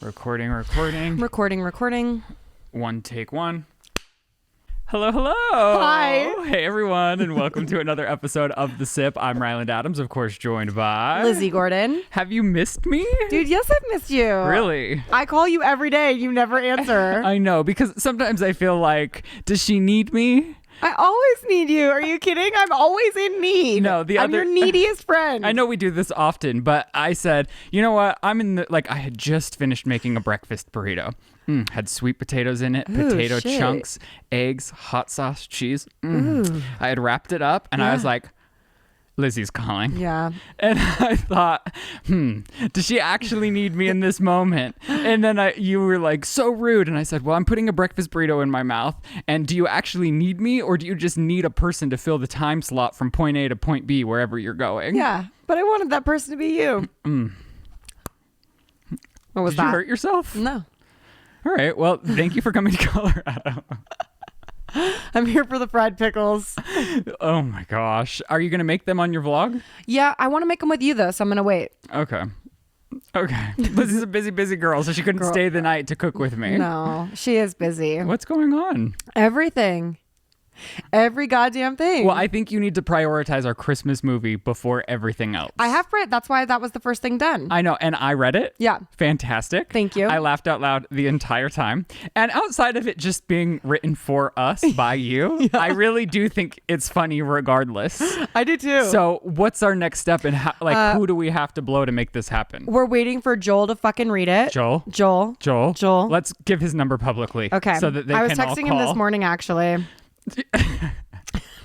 Recording. Recording. One take one. Hello. Hi. Hey, everyone, and welcome to another episode of The Sip. I'm Ryland Adams, of course, joined by... Lizzie Gordon. Have you missed me? Dude, yes, I've missed you. Really? I call you every day. You never answer. I know, because sometimes I feel like, does she need me? I always need you. Are you kidding? I'm always in need. No, I'm your neediest friend. I know we do this often, but I said, you know what? I had just finished making a breakfast burrito. Had sweet potatoes in it, potato chunks, eggs, hot sauce, cheese. I had wrapped it up, and I was like, Lizzie's calling. Yeah. And I thought, does she actually need me in this moment? And then you were like, so rude. And I said, well, I'm putting a breakfast burrito in my mouth. And do you actually need me, or do you just need a person to fill the time slot from point A to point B, wherever you're going? Yeah, but I wanted that person to be you. What was Did that? you hurt yourself? No. All right. Well, thank you for coming to Colorado. I'm here for the fried pickles. Oh my gosh. Are you going to make them on your vlog? Yeah, I want to make them with you, though, so I'm going to wait. Okay. Lizzie's a busy girl, so she couldn't stay the night to cook with me. No, she is busy. What's going on? Everything. Every goddamn thing. Well, I think you need to prioritize our Christmas movie before everything else. I have read. That's why that was the first thing done. I know, and I read it. Yeah. Fantastic. Thank you. I laughed out loud the entire time. And outside of it just being written for us by you, I really do think it's funny regardless. I do too. So what's our next step, and who do we have to blow to make this happen? We're waiting for Joel to fucking read it. Joel. Let's give his number publicly. Okay. So that they I was can all texting call. him this morning, actually.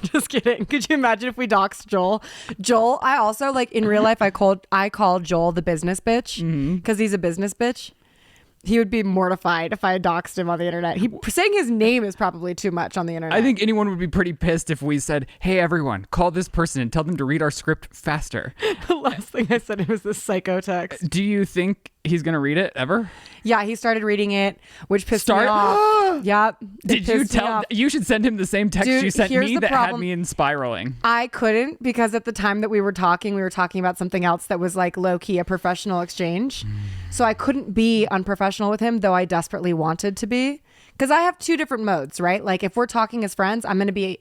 Just kidding. Could you imagine if we doxed Joel? Joel, I also, like, in real life, I call Joel the business bitch because he's a business bitch. He would be mortified if I had doxed him on the internet. Saying his name is probably too much on the internet. I think anyone would be pretty pissed if we said, hey, everyone, call this person and tell them to read our script faster. The last thing I said was this psycho text. Do you think he's going to read it ever? Yeah, he started reading it, which pissed me off. Yep. Did you tell? You should send him the same text you sent me that had me in spiraling. I couldn't, because at the time that we were talking about something else that was like low-key a professional exchange. So I couldn't be unprofessional with him, though I desperately wanted to be. Because I have two different modes, right? Like if we're talking as friends, I'm going to be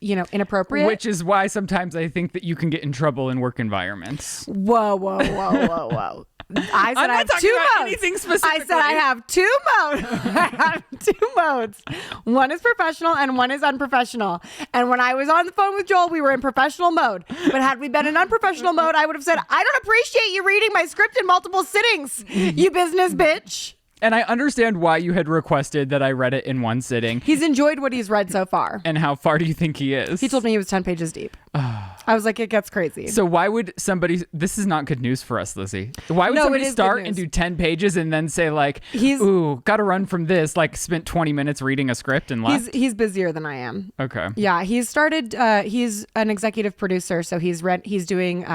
inappropriate. Which is why sometimes I think that you can get in trouble in work environments. Whoa. I said I have two modes. Anything specifically. I said I have two modes. I have two modes. One is professional and one is unprofessional. And when I was on the phone with Joel, we were in professional mode. But had we been in unprofessional mode, I would have said, I don't appreciate you reading my script in multiple sittings, you business bitch. And I understand why you had requested that I read it in one sitting. He's enjoyed what he's read so far. And how far do you think he is? He told me he was 10 pages deep. I was like, it gets crazy. So why would somebody... This is not good news for us, Lizzie. Why would somebody start and do 10 pages and then say like, got to run from this, like spent 20 minutes reading a script and left? He's busier than I am. Okay. Yeah, he's started... he's an executive producer, so he's doing...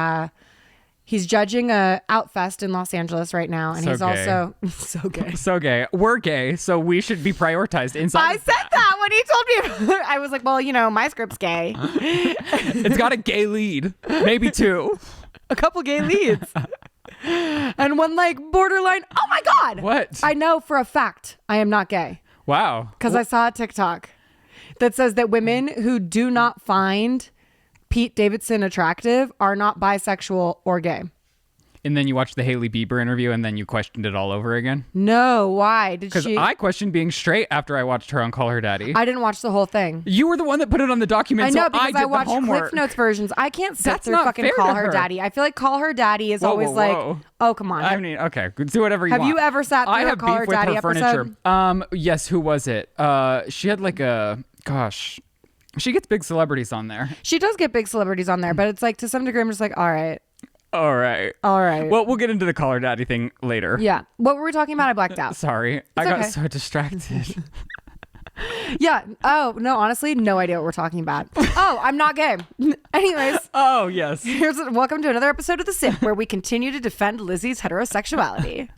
He's judging a Outfest in Los Angeles right now, and he's also so gay. So gay. We're gay, so we should be prioritized inside. I said that when he told me. I was like, well, my script's gay. It's got a gay lead, maybe two. A couple gay leads. And one like borderline. Oh my God. What? I know for a fact I am not gay. Wow. Because I saw a TikTok that says that women who do not find Pete Davidson attractive are not bisexual or gay. And then you watched the Hailey Bieber interview and then you questioned it all over again? No, why? Because I questioned being straight after I watched her on Call Her Daddy. I didn't watch the whole thing. You were the one that put it on the document. I know, because I watched Cliff Notes versions. I can't sit through fucking Call Her Daddy. I feel like Call Her Daddy is always like, oh, come on. I mean, okay, do whatever you want. Have you ever sat through a Call Her Daddy episode? Yes, who was it? She had like she gets big celebrities on there. She does get big celebrities on there, but it's like to some degree I'm just like, all right. Well, we'll get into the Call Her Daddy thing later. Yeah. What were we talking about? I blacked out. Sorry. I got so distracted. Yeah. Oh, no, honestly, no idea what we're talking about. Oh, I'm not gay. Anyways. Oh, yes. Welcome to another episode of The Sip, where we continue to defend Lizzie's heterosexuality.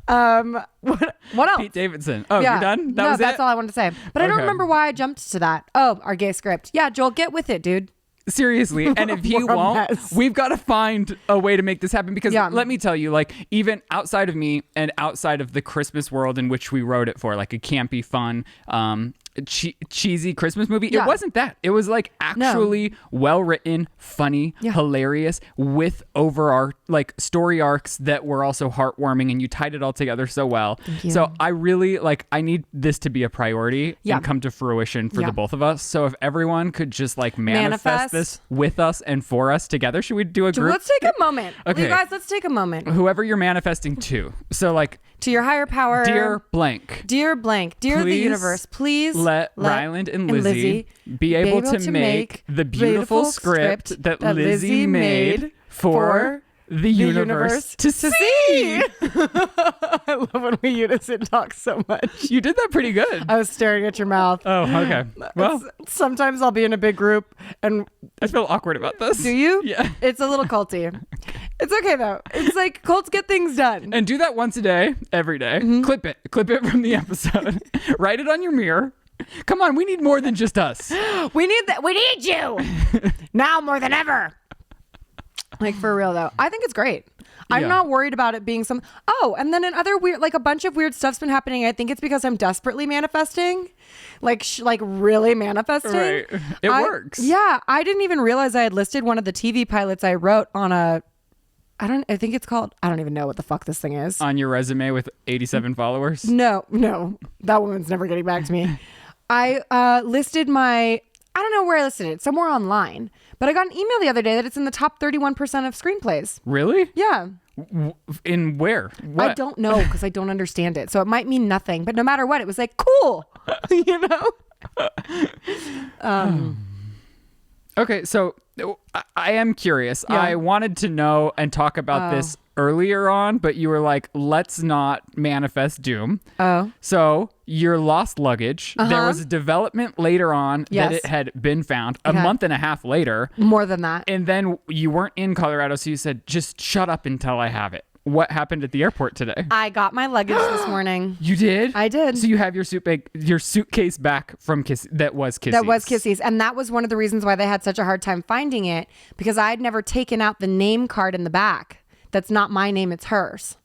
What else? Pete Davidson. Oh, yeah. You're done? That's all I wanted to say. But I don't remember why I jumped to that. Oh, our gay script. Yeah, Joel, get with it, dude. Seriously. And if he We're a won't, mess. we've got to find a way to make this happen. Because let me tell you, like, even outside of me and outside of the Christmas world in which we wrote it for, like a campy, fun, cheesy Christmas movie, it wasn't that. It was like actually well written, funny, hilarious, with like story arcs that were also heartwarming, and you tied it all together so well. So I really I need this to be a priority and come to fruition for the both of us. So if everyone could just like manifest this with us and for us together, should we do a group? Let's take a moment. Okay. You guys, let's take a moment. Whoever you're manifesting to. So like to your higher power. Dear blank. Dear blank. Dear the universe, please let Ryland and Lizze be able to make the beautiful script that Lizze made for the universe to see. I love when we unison talk so much. You did that pretty good. I was staring at your mouth. Oh, okay. Well, sometimes I'll be in a big group and I feel awkward about this. Do you? Yeah. It's a little culty. It's okay though. It's like cults get things done. And do that once a day, every day. Clip it from the episode. Write it on your mirror. Come on, we need more than just us. We need that. We need you now more than ever. Like for real though, I think it's great. I'm not worried about it being some. Oh, and then another weird, like a bunch of weird stuff's been happening. I think it's because I'm desperately manifesting, like really manifesting. Right, it works. Yeah, I didn't even realize I had listed one of the TV pilots I wrote on a. I don't even know what the fuck this thing is. On your resume with 87 followers? No, that woman's never getting back to me. I listed I don't know where I listed it, somewhere online. But I got an email the other day that it's in the top 31% of screenplays. Really? Yeah. In where? What? I don't know because I don't understand it. So it might mean nothing. But no matter what, it was like, cool. You know? Okay, so I am curious. Yeah. I wanted to know and talk about this earlier on, but you were like, let's not manifest doom. Oh. So your lost luggage, there was a development later on that it had been found a month and a half later. More than that. And then you weren't in Colorado, so you said, just shut up until I have it. What happened at the airport today? I got my luggage this morning. You did? I did. So you have your suitcase back from that was Kissy's. That was Kissy's. And that was one of the reasons why they had such a hard time finding it, because I had never taken out the name card in the back. That's not my name, it's hers.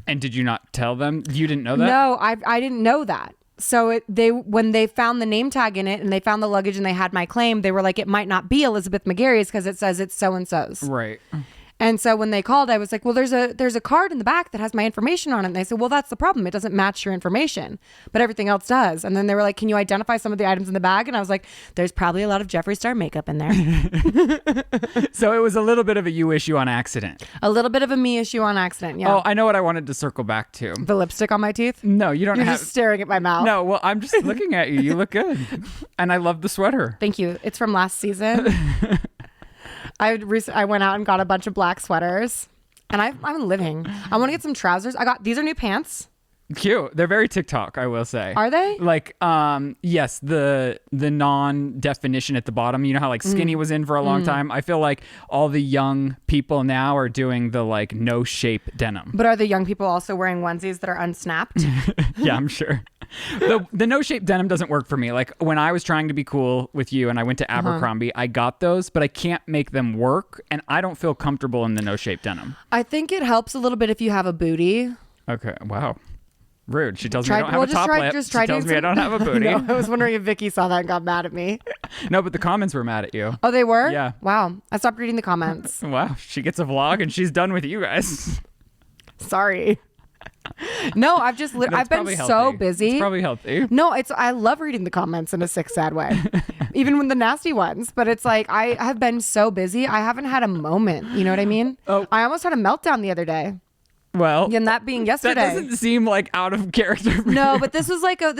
And did you not tell them? You didn't know that? No, I didn't know that. So when they found the name tag in it and they found the luggage and they had my claim, they were like, it might not be Elizabeth McGarry's because it says it's so-and-so's. Right. And so when they called, I was like, well, there's a card in the back that has my information on it. And they said, well, that's the problem. It doesn't match your information, but everything else does. And then they were like, can you identify some of the items in the bag? And I was like, there's probably a lot of Jeffree Star makeup in there. So it was a little bit of a you issue on accident. A little bit of a me issue on accident. Yeah. Oh, I know what I wanted to circle back to. The lipstick on my teeth? No, you don't You're have. just staring at my mouth. No, well, I'm just looking at you. You look good. And I love the sweater. Thank you. It's from last season. I went out and got a bunch of black sweaters. And I'm living. I want to get some trousers. These are new pants. Cute. They're very TikTok, I will say. Are they? Like, yes, the non-definition at the bottom. You know how like skinny was in for a long time? I feel like all the young people now are doing the like no shape denim. But are the young people also wearing onesies that are unsnapped? Yeah, I'm sure. The no shape denim doesn't work for me. Like when I was trying to be cool with you and I went to Abercrombie, I got those, but I can't make them work. And I don't feel comfortable in the no shape denim. I think it helps a little bit if you have a booty. Okay. Wow. Rude. She tells me I don't have a top lip. She tells me I don't have a booty. No, I was wondering if Vicky saw that and got mad at me. No, but the comments were mad at you. Oh, they were? Yeah. Wow. I stopped reading the comments. Wow. She gets a vlog and she's done with you guys. Sorry. No, I've been so busy. It's probably healthy. No, I love reading the comments in a sick, sad way. Even when the nasty ones. But it's like I have been so busy. I haven't had a moment. You know what I mean? Oh. I almost had a meltdown the other day. Well, and that being yesterday. That doesn't seem like out of character. No, but this is like a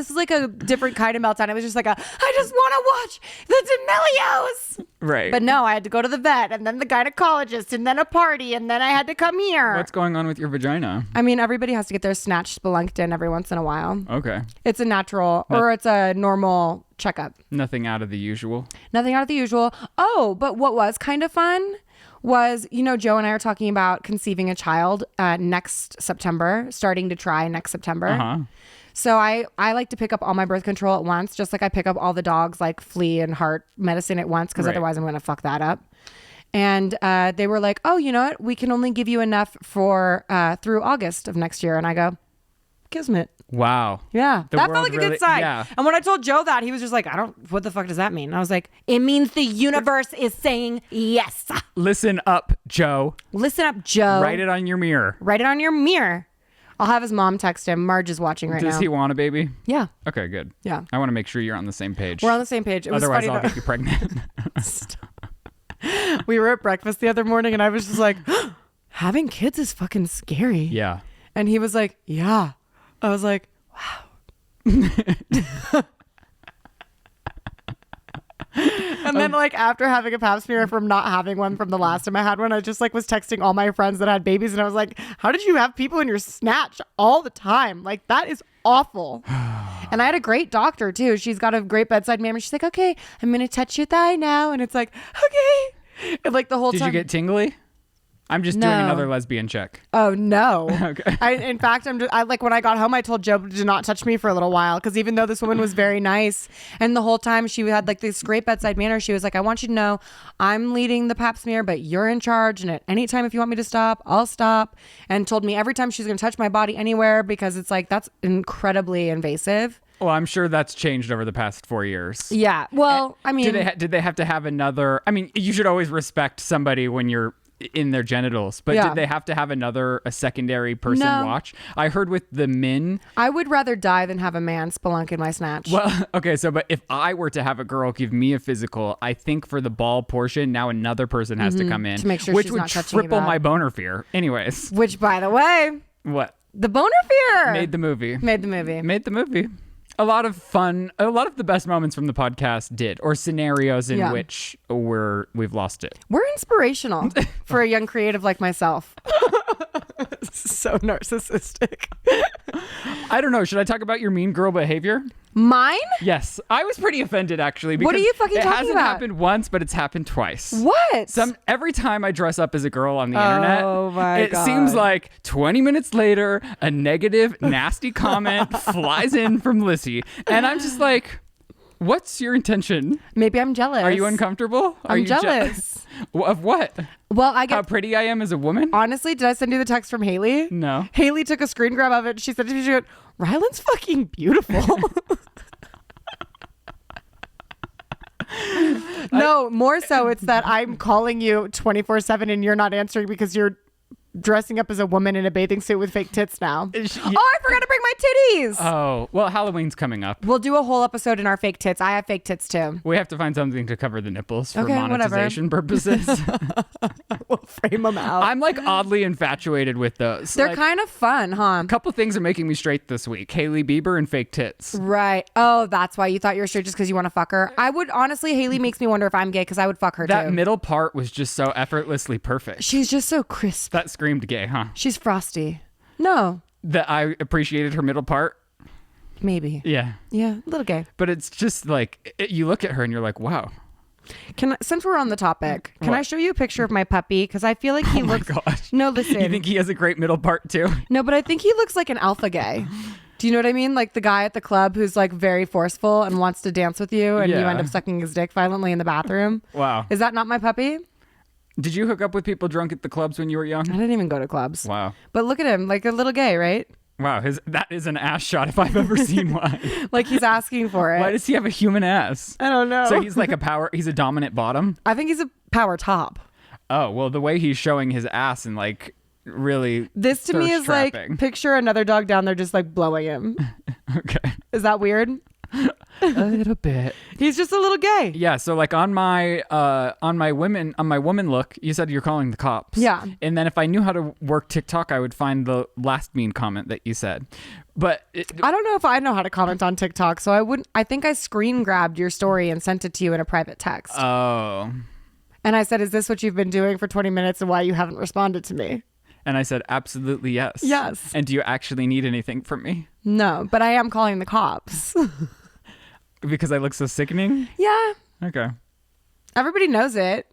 different kind of meltdown. It was just like I just want to watch the D'Amelios. Right. But no, I had to go to the vet and then the gynecologist and then a party and then I had to come here. What's going on with your vagina? I mean, everybody has to get their snatch spelunked in every once in a while. Okay. It's a natural or it's a normal checkup. Nothing out of the usual. Nothing out of the usual. Oh, but what was kind of fun was, Joe and I are talking about conceiving a child next September, starting to try next September. So I like to pick up all my birth control at once, just like I pick up all the dogs like flea and heart medicine at once, because otherwise I'm going to fuck that up. And they were like, oh, you know what? We can only give you enough for through August of next year. And I go, kismet. Wow. Yeah. That felt like a good sign. Yeah. And when I told Joe that, he was just like, what the fuck does that mean? And I was like, it means the universe is saying yes. Listen up, Joe. Listen up, Joe. Write it on your mirror. Write it on your mirror. I'll have his mom text him. Marge is watching right now. Does he want a baby? Yeah. Okay, good. Yeah. I want to make sure you're on the same page. We're on the same page. It was Otherwise, funny I'll get you pregnant. We were at breakfast the other morning and I was just like, having kids is fucking scary. Yeah. And he was like, yeah. I was like, wow. And then like after having a pap smear from not having one from the last time I had one, I just like was texting all my friends that had babies and I was like, how did you have people in your snatch all the time? Like that is awful. And I had a great doctor too. She's got a great bedside manner. She's like, okay, I'm gonna touch your thigh now. And it's like, okay. And like the whole time. Did you get tingly? I'm just doing another lesbian check. Oh no. Okay. In fact, I like when I got home, I told Joe to not touch me for a little while because even though this woman was very nice, and the whole time she had like this great bedside manner, she was like, "I want you to know, I'm leading the pap smear, but you're in charge, and at any time if you want me to stop, I'll stop." And told me every time she's going to touch my body anywhere because it's like that's incredibly invasive. Well, I'm sure that's changed over the past 4 years. Yeah. Well, I mean, did they have to have another? I mean, you should always respect somebody when you're in their genitals, but did they have to have a secondary person watch? I heard with the men, I would rather die than have a man spelunk in my snatch. Well, okay, so but if I were to have a girl give me a physical, I think for the ball portion, now another person has to come in to make sure which she's would not touching you triple bad. my boner fear. Anyways, Which, by the way, what? The boner fear Made the movie. Made the movie. A lot of fun. A lot of the best moments from the podcast did, or scenarios in which we've lost it. We're inspirational for a young creative like myself. So narcissistic. I don't know. Should I talk about your mean girl behavior? Mine? Yes. I was pretty offended, actually. What are you fucking talking about? It hasn't happened once, but it's happened twice. What? Every time I dress up as a girl on the internet, it seems like 20 minutes later, a negative, nasty comment flies in from Lizze. And I'm just like, what's your intention? Maybe I'm jealous. Are you uncomfortable? I'm jealous. Of what? Well, I get how pretty I am as a woman? Honestly, did I send you the text from Hailey? No. Hailey took a screen grab of it. She said to me, she went, Ryland's fucking beautiful. No, more so it's that I'm calling you 24/7 and you're not answering because you're dressing up as a woman in a bathing suit with fake tits now. I forgot to bring my titties. Oh, well, Halloween's coming up. We'll do a whole episode in our fake tits. I have fake tits too. We have to find something to cover the nipples for Okay, monetization purposes. We'll frame them out. I'm like oddly infatuated with those. They're like, kind of fun, huh? a couple things are making me straight this week. Hailey Bieber and fake tits. Right. Oh, that's why you thought you were straight just because you want to fuck her. I would honestly, Hailey makes me wonder if I'm gay because I would fuck her too. That middle part was just so effortlessly perfect. She's just so crisp. That screamed gay, huh? She's frosty. No. That I appreciated her middle part. Maybe. Yeah. Yeah, a little gay. But it's just like, you look at her and you're like, wow. Since we're on the topic, can What? I show you a picture of my puppy? Because I feel like he looks. Oh my gosh. No, listen. You think he has a great middle part too? No, but I think he looks like an alpha gay. Do you know what I mean? Like the guy at the club who's like very forceful and wants to dance with you, and you Yeah. end up sucking his dick violently in the bathroom. Wow. Is that not my puppy? Did you hook up with people drunk at the clubs when you were young? I didn't even go to clubs. Wow. But look at him, like a little gay, right? Wow, that is an ass shot if I've ever seen one. Like he's asking for it. Why does he have a human ass? I don't know. So he's like he's a dominant bottom? I think he's a power top. Oh, well, the way he's showing his ass and like really This to me is like, thirst-trapping. picture another dog down there just like blowing him. Okay. Is that weird? A little bit. He's just a little gay. Yeah, so like on my woman look, you said you're calling the cops. Yeah. And then if I knew how to work TikTok, I would find the last mean comment that you said. But I don't know if I know how to comment on TikTok, so I think I screen grabbed your story and sent it to you in a private text. Oh. And I said, is this what you've been doing for 20 minutes and why you haven't responded to me? And I said, absolutely yes. Yes. And do you actually need anything from me? No, but I am calling the cops. Because I look so sickening? Yeah. Okay. Everybody knows it.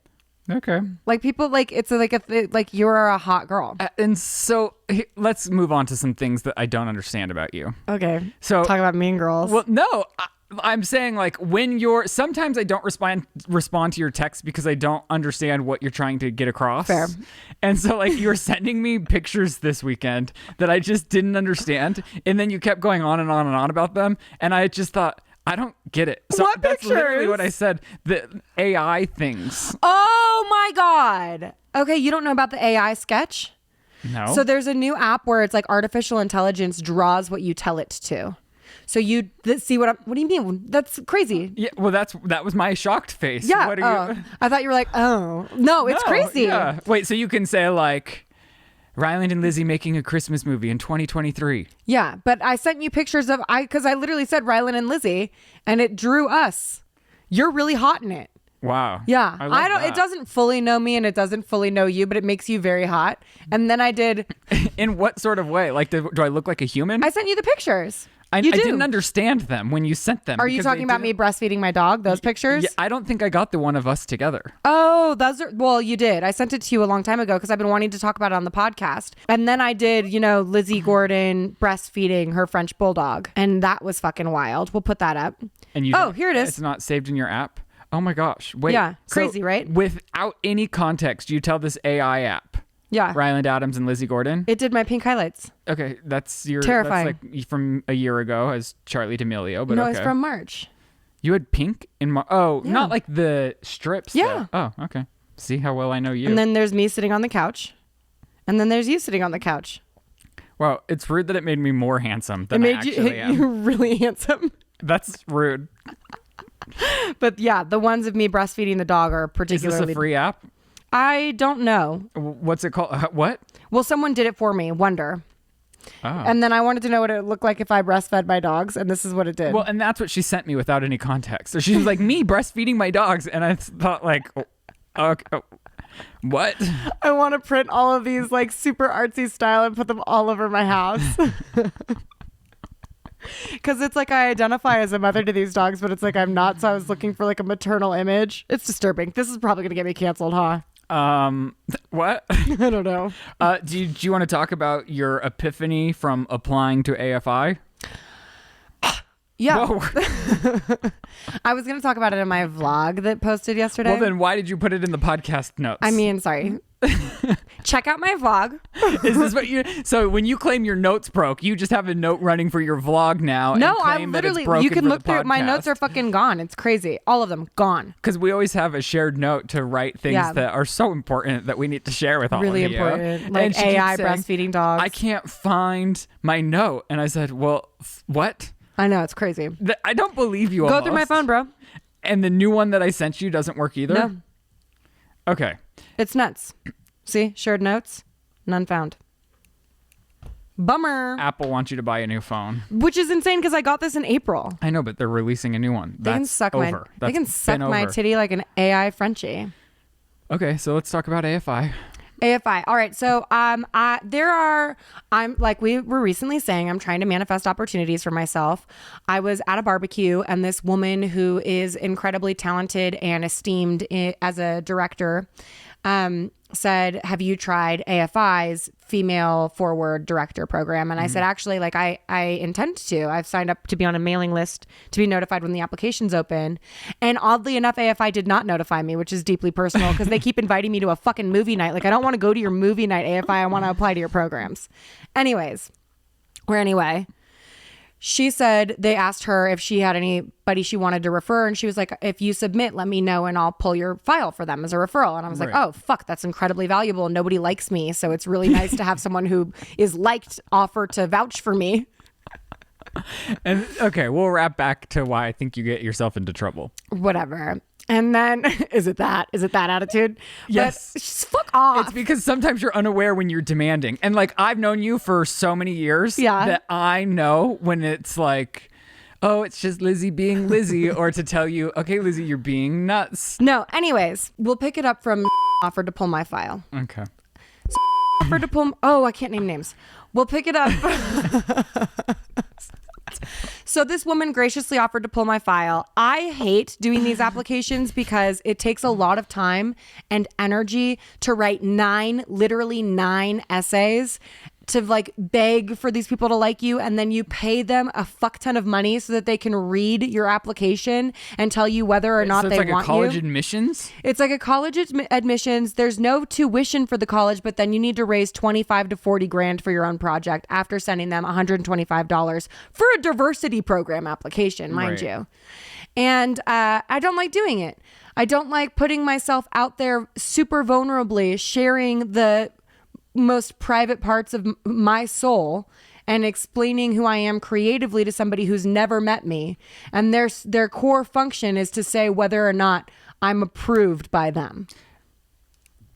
Okay. Like people like it's like like you're a hot girl. And so let's move on to some things that I don't understand about you. Okay. So talk about mean girls. Well, no, I'm saying like when sometimes I don't respond to your text because I don't understand what you're trying to get across. Fair. And so like you were sending me pictures this weekend that I just didn't understand. And then you kept going on and on and on about them. And I just thought, I don't get it. So what that's pictures? literally what I said. The AI things. Oh my God. Okay, you don't know about the AI sketch? No. So there's a new app where it's like artificial intelligence draws what you tell it to. So you see what do you mean? That's crazy. Yeah, well, that was my shocked face. Yeah. What are you? I thought you were like, oh. No, it's crazy. Yeah. Wait, so you can say like Ryland and Lizze making a Christmas movie in 2023. Yeah, but I sent you pictures of because I literally said Ryland and Lizze and it drew us. You're really hot in it. Wow. Yeah. I don't. It doesn't fully know me and it doesn't fully know you, but it makes you very hot. And then I did. In what sort of way? Like, do I look like a human? I sent you the pictures. I You do. didn't understand them when you sent them. Are you because talking about me breastfeeding my dog? Those pictures? Yeah, I don't think I got the one of us together. Oh, well, you did. I sent it to you a long time ago because I've been wanting to talk about it on the podcast. And then I did, Lizzie Gordon breastfeeding her French bulldog. And that was fucking wild. We'll put that up. And here it is. It's not saved in your app? Oh my gosh. Wait. Yeah, crazy, right? Without any context, you tell this AI app. Yeah. Ryland Adams and Lizzie Gordon. It did my pink highlights. Okay, that's Terrifying. That's like from a year ago as Charlie D'Amelio, but no, okay. it's from March. You had pink in Yeah. not like the strips. Yeah. Though. Oh, okay. See how well I know you. And then there's me sitting on the couch. And then there's you sitting on the couch. Wow, it's rude that it made me more handsome than It I made actually am. you really handsome. That's rude. But yeah, the ones of me breastfeeding the dog are Is particularly. this a free app? I don't know. What's it called? What? Well, someone did it for me, Wonder. Oh. And then I wanted to know what it looked like if I breastfed my dogs, and this is what it did. Well, and that's what she sent me without any context. So she was like, me breastfeeding my dogs. And I thought like, okay, what? I want to print all of these like super artsy style and put them all over my house. Because it's like I identify as a mother to these dogs, but it's like I'm not. So I was looking for like a maternal image. It's disturbing. This is probably going to get me canceled, huh? What? I don't know. Do you want to talk about your epiphany from applying to AFI? Yeah. Whoa. I was going to talk about it in my vlog that posted yesterday. Well, then why did you put it in the podcast notes? I mean, sorry. Check out my vlog. Is this what you? So when you claim your notes broke, you just have a note running for your vlog now? No, and I'm literally. You can look through it. My notes are fucking gone. It's crazy. All of them gone. Because we always have a shared note to write things that are so important that we need to share with all really of you. important, like And she AI keeps saying, breastfeeding dogs. I can't find my note, and I said, "Well, what?" I know, it's crazy. I don't believe you. Go through my phone, bro. And the new one that I sent you doesn't work either. No. Okay. It's nuts. See, shared notes, none found. Bummer. Apple wants you to buy a new phone. Which is insane because I got this in April. I know, but they're releasing a new one. They can suck my titty like an AI Frenchie. Okay, so let's talk about AFI. AFI. All right. So we were recently saying, I'm trying to manifest opportunities for myself. I was at a barbecue and this woman who is incredibly talented and esteemed as a director said, have you tried AFI's female forward director program? And I said, actually, like I intend to. I've signed up to be on a mailing list to be notified when the application's open. And oddly enough, AFI did not notify me, which is deeply personal because they keep inviting me to a fucking movie night. Like, I don't want to go to your movie night, AFI. I want to apply to your programs. Anyway, she said they asked her if she had anybody she wanted to refer. And she was like, if you submit, let me know and I'll pull your file for them as a referral. And I was like, oh, fuck, that's incredibly valuable. Nobody likes me. So it's really nice to have someone who is liked offer to vouch for me. And okay, we'll wrap back to why I think you get yourself into trouble. Whatever. And then, is it that attitude? Yes. But just fuck off. It's because sometimes you're unaware when you're demanding. And like, I've known you for so many years that I know when it's like, oh, it's just Lizzie being Lizzie, or to tell you, okay, Lizzie, you're being nuts. No, anyways, we'll pick it up from offered to pull my file. Okay. Offered to pull, I can't name names. We'll pick it up. So this woman graciously offered to pull my file. I hate doing these applications because it takes a lot of time and energy to write literally nine essays to like beg for these people to like you, and then you pay them a fuck ton of money so that they can read your application and tell you whether or not so they it's like want a college you. admissions? It's like a college admissions. There's no tuition for the college, but then you need to raise 25 to 40 grand for your own project after sending them $125 for a diversity program application, mind you. And I don't like doing it. I don't like putting myself out there super vulnerably, sharing the most private parts of my soul and explaining who I am creatively to somebody who's never met me. And their core function is to say whether or not I'm approved by them.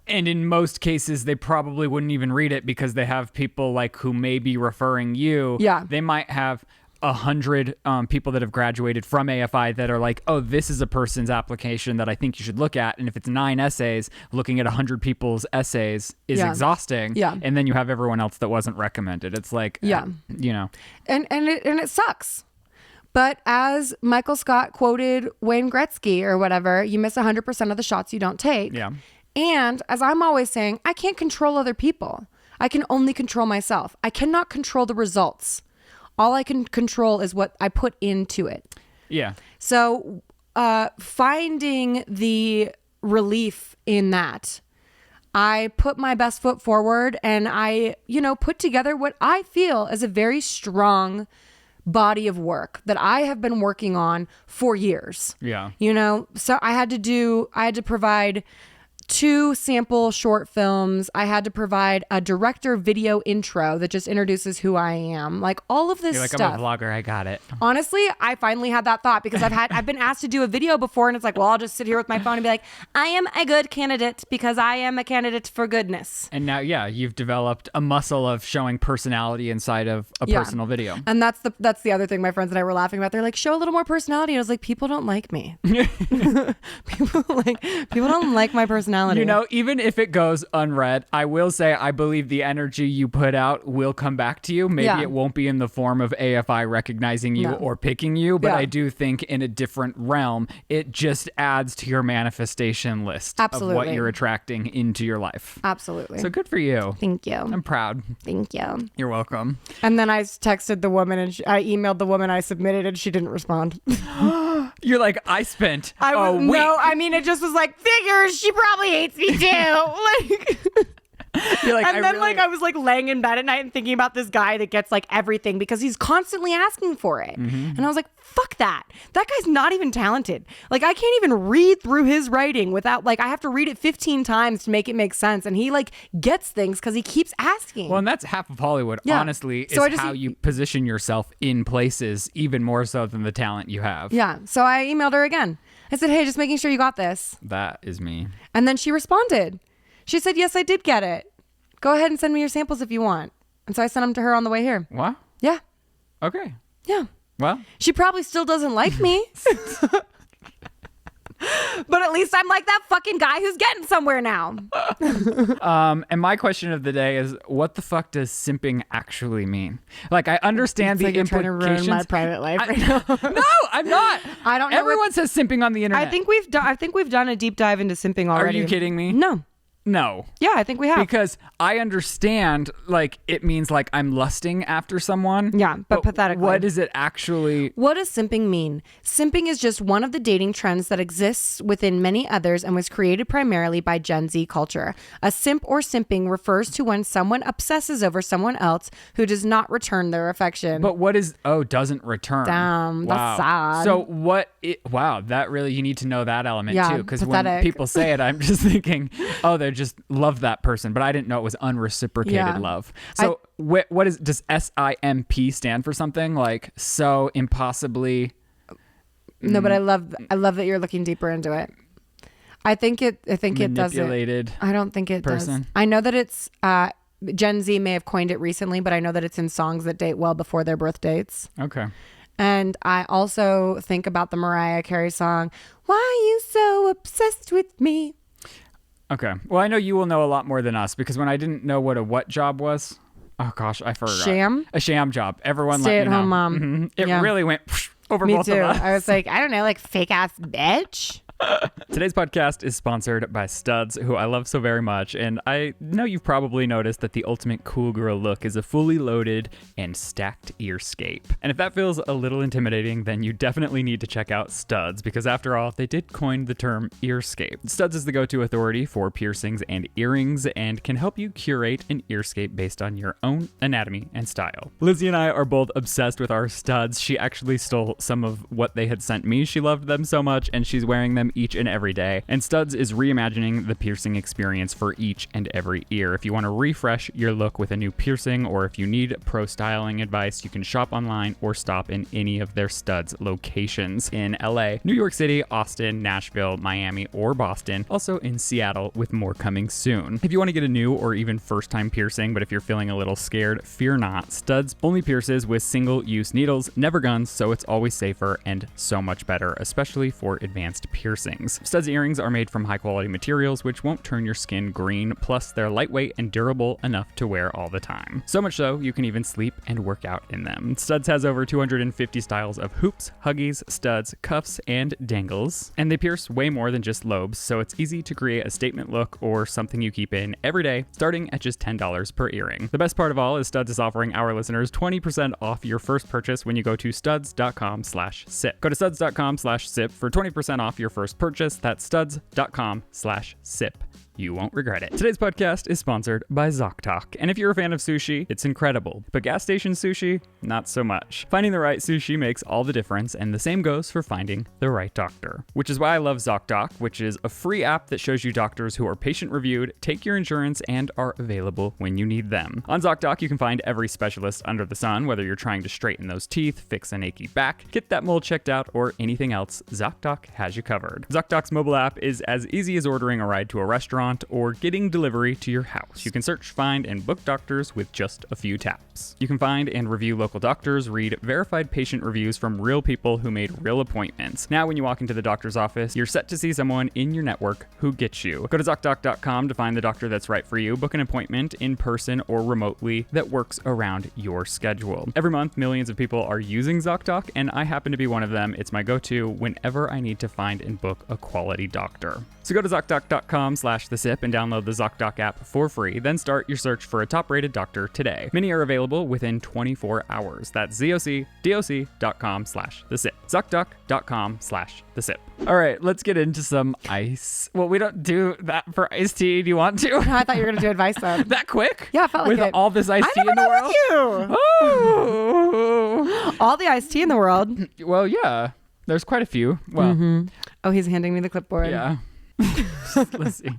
And in most cases, they probably wouldn't even read it because they have people like who may be referring you. Yeah. They might have 100 people that have graduated from AFI that are like, oh, this is a person's application that I think you should look at. And if it's 9 essays, looking at 100 people's essays is exhausting. Yeah. And then you have everyone else that wasn't recommended. It's like, you know. And it sucks. But as Michael Scott quoted Wayne Gretzky or whatever, you miss 100% of the shots you don't take. Yeah. And as I'm always saying, I can't control other people. I can only control myself. I cannot control the results. All I can control is what I put into it. Yeah. So finding the relief in that, I put my best foot forward and I, put together what I feel is a very strong body of work that I have been working on for years. Yeah. So I had to provide 2 sample short films. I had to provide a director video intro that just introduces who I am. Like all of this stuff. I'm a vlogger. I got it. Honestly, I finally had that thought because I've been asked to do a video before and it's like, well, I'll just sit here with my phone and be like, I am a good candidate because I am a candidate for goodness. And now, you've developed a muscle of showing personality inside of a personal video. And that's the other thing my friends and I were laughing about. They're like, show a little more personality. And I was like, people don't like me. people don't like my personality. Even if it goes unread, I will say I believe the energy you put out will come back to you. Maybe it won't be in the form of AFI recognizing you or picking you, but I do think in a different realm, it just adds to your manifestation list of what you're attracting into your life. Absolutely. So good for you. Thank you. I'm proud. Thank you. You're welcome. And then I texted the woman and I emailed the woman I submitted and she didn't respond. You're like, I spent No, I mean, it just was like, figures, she probably hates me too. You're like, and then I was like laying in bed at night and thinking about this guy that gets like everything because he's constantly asking for it. Mm-hmm. And I was like, fuck that. That guy's not even talented. Like I can't even read through his writing without I have to read it 15 times to make it make sense. And he gets things because he keeps asking. Well, and that's half of Hollywood, honestly, is how you position yourself in places even more so than the talent you have. Yeah. So I emailed her again. I said, hey, just making sure you got this. That is me. And then she responded. She said, yes, I did get it. Go ahead and send me your samples if you want. And so I sent them to her on the way here. What? Yeah. Okay. Yeah. Well. She probably still doesn't like me. But at least I'm like that fucking guy who's getting somewhere now. And my question of the day is, what the fuck does simping actually mean? Like, I understand the implications. You're trying to ruin my private life right now. No, I'm not. I don't know. Everyone says simping on the internet. I think we've done a deep dive into simping already. Are you kidding me? No. Yeah, I think we have. Because I understand, it means I'm lusting after someone. Yeah, but pathetically. What is it actually? What does simping mean? Simping is just one of the dating trends that exists within many others and was created primarily by Gen Z culture. A simp or simping refers to when someone obsesses over someone else who does not return their affection. But what is, doesn't return? Damn, that's sad. So that really, you need to know that element too. Because when people say it, I'm just thinking, they just love that person, but I didn't know it was unreciprocated love. So what does SIMP stand for? Something like so impossibly? No, but I love that you're looking deeper into it. I think it doesn't. Manipulated. I don't think it person. does. I know that it's Gen Z may have coined it recently, but I know that it's in songs that date well before their birth dates. Okay. And I also think about the Mariah Carey song, "Why Are You So Obsessed With Me?" Okay. Well, I know you will know a lot more than us because when I didn't know what a what job was, Oh gosh, I forgot. Sham? A sham job. Everyone Stay let at me know. home mom. Mhm. It Yeah. really went over Me both too. of us. I was like, I don't know, like fake ass bitch. Today's podcast is sponsored by Studs, who I love so very much, and I know you've probably noticed that the ultimate cool girl look is a fully loaded and stacked earscape. And if that feels a little intimidating, then you definitely need to check out Studs, because after all, they did coin the term earscape. Studs is the go-to authority for piercings and earrings, and can help you curate an earscape based on your own anatomy and style. Lizzie and I are both obsessed with our Studs. She actually stole some of what they had sent me. She loved them so much, and she's wearing them each and every day. And Studs is reimagining the piercing experience for each and every ear. If you want to refresh your look with a new piercing, or if you need pro styling advice, you can shop online or stop in any of their Studs locations in LA, New York City, Austin, Nashville, Miami, or Boston. Also in Seattle, with more coming soon. If you want to get a new or even first-time piercing, but if you're feeling a little scared, fear not. Studs only pierces with single-use needles, never guns, so it's always safer and so much better, especially for advanced piercings. Studs earrings are made from high-quality materials which won't turn your skin green, plus they're lightweight and durable enough to wear all the time. So much so, you can even sleep and work out in them. Studs has over 250 styles of hoops, huggies, studs, cuffs, and dangles. And they pierce way more than just lobes, so it's easy to create a statement look or something you keep in every day, starting at just $10 per earring. The best part of all is Studs is offering our listeners 20% off your first purchase when you go to studs.com/sip. Go to studs.com/sip for 20% off your first purchase. That's studs.com/sip. You won't regret it. Today's podcast is sponsored by Zocdoc. And if you're a fan of sushi, it's incredible. But gas station sushi, not so much. Finding the right sushi makes all the difference, and the same goes for finding the right doctor. Which is why I love Zocdoc, which is a free app that shows you doctors who are patient-reviewed, take your insurance, and are available when you need them. On Zocdoc, you can find every specialist under the sun, whether you're trying to straighten those teeth, fix an achy back, get that mole checked out, or anything else, Zocdoc has you covered. Zocdoc's mobile app is as easy as ordering a ride to a restaurant or getting delivery to your house. You can search, find, and book doctors with just a few taps. You can find and review local doctors, read verified patient reviews from real people who made real appointments. Now, when you walk into the doctor's office, you're set to see someone in your network who gets you. Go to Zocdoc.com to find the doctor that's right for you. Book an appointment in person or remotely that works around your schedule. Every month, millions of people are using Zocdoc, and I happen to be one of them. It's my go-to whenever I need to find and book a quality doctor. So go to Zocdoc.com/thesip and download the Zocdoc app for free. Then start your search for a top-rated doctor today. Many are available within 24 hours. That's ZocDoc.com/thesip. Zocdoc.com/thesip. All right, let's get into some ice. Well, we don't do that for iced tea. Do you want to? No, I thought you were going to do advice though. That quick? Yeah, I felt like with it. all this iced tea in the never world? know with Oh. you. All the iced tea in the world. Well, yeah. There's quite a few. Well, Oh, he's handing me the clipboard. yeah. Let's see.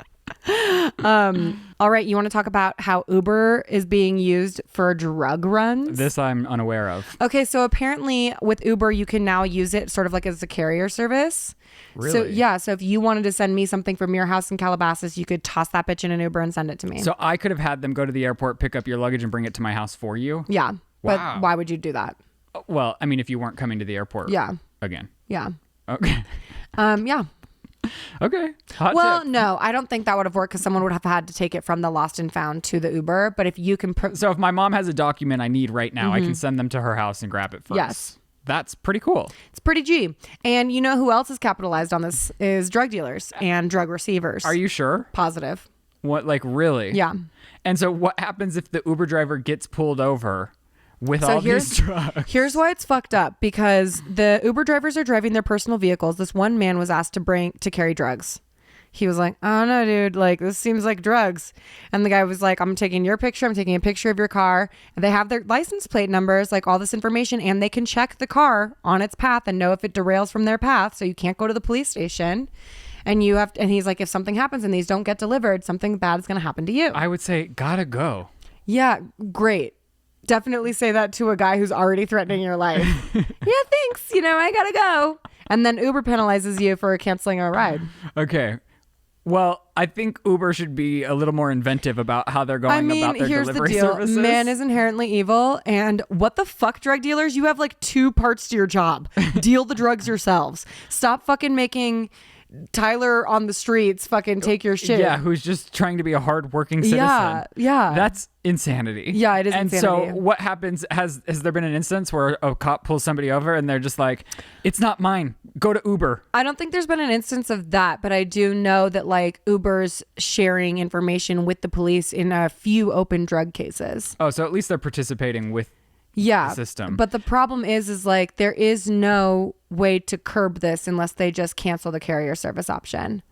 All right, you want to talk about how Uber is being used for drug runs? This I'm unaware of. Okay, so apparently with Uber, you can now use it sort of like as a carrier service. Really? So yeah, so if you wanted to send me something from your house in Calabasas, you could toss that bitch in an Uber and send it to me. So I could have had them go to the airport, pick up your luggage, and bring it to my house for you? Yeah, Wow. but why would you do that? Well, I mean, if you weren't coming to the airport. Yeah. Again. Yeah. Okay. Yeah. Okay. Hot Well, tip. no, I don't think that would have worked because someone would have had to take it from the lost and found to the Uber. But if you can... So if my mom has a document I need right now, I can send them to her house and grab it first. Yes. That's pretty cool. It's pretty G. And you know who else is capitalized on this is drug dealers and drug receivers. Are you sure? Positive? What, like, really? Yeah. And so what happens if the Uber driver gets pulled over with all these drugs? Here's why it's fucked up, because the Uber drivers are driving their personal vehicles. This one man was asked to carry drugs. He was like, I don't know, dude, like this seems like drugs. And the guy was like, I'm taking your picture. I'm taking a picture of your car. And they have their license plate numbers, like all this information, and they can check the car on its path and know if it derails from their path. So you can't go to the police station. And you have to, and he's like, if something happens and these don't get delivered, something bad is going to happen to you. I would say, gotta go. Yeah, great. Definitely say that to a guy who's already threatening your life. Yeah, thanks. I gotta go. And then Uber penalizes you for canceling a ride. Okay. Well, I think Uber should be a little more inventive about how they're going about their here's delivery the deal. services. Man is inherently evil. And what the fuck, drug dealers? You have like two parts to your job. Deal the drugs yourselves. Stop fucking making Tyler on the streets fucking take your shit. Yeah, who's just trying to be a hardworking citizen. Yeah. That's insanity. Yeah, it is insanity. And so what happens, has there been an instance where a cop pulls somebody over and they're just like, it's not mine, go to Uber? I don't think there's been an instance of that, but I do know that like Uber's sharing information with the police in a few open drug cases. Oh, so at least they're participating with the system. But the problem is like there is no way to curb this unless they just cancel the carrier service option.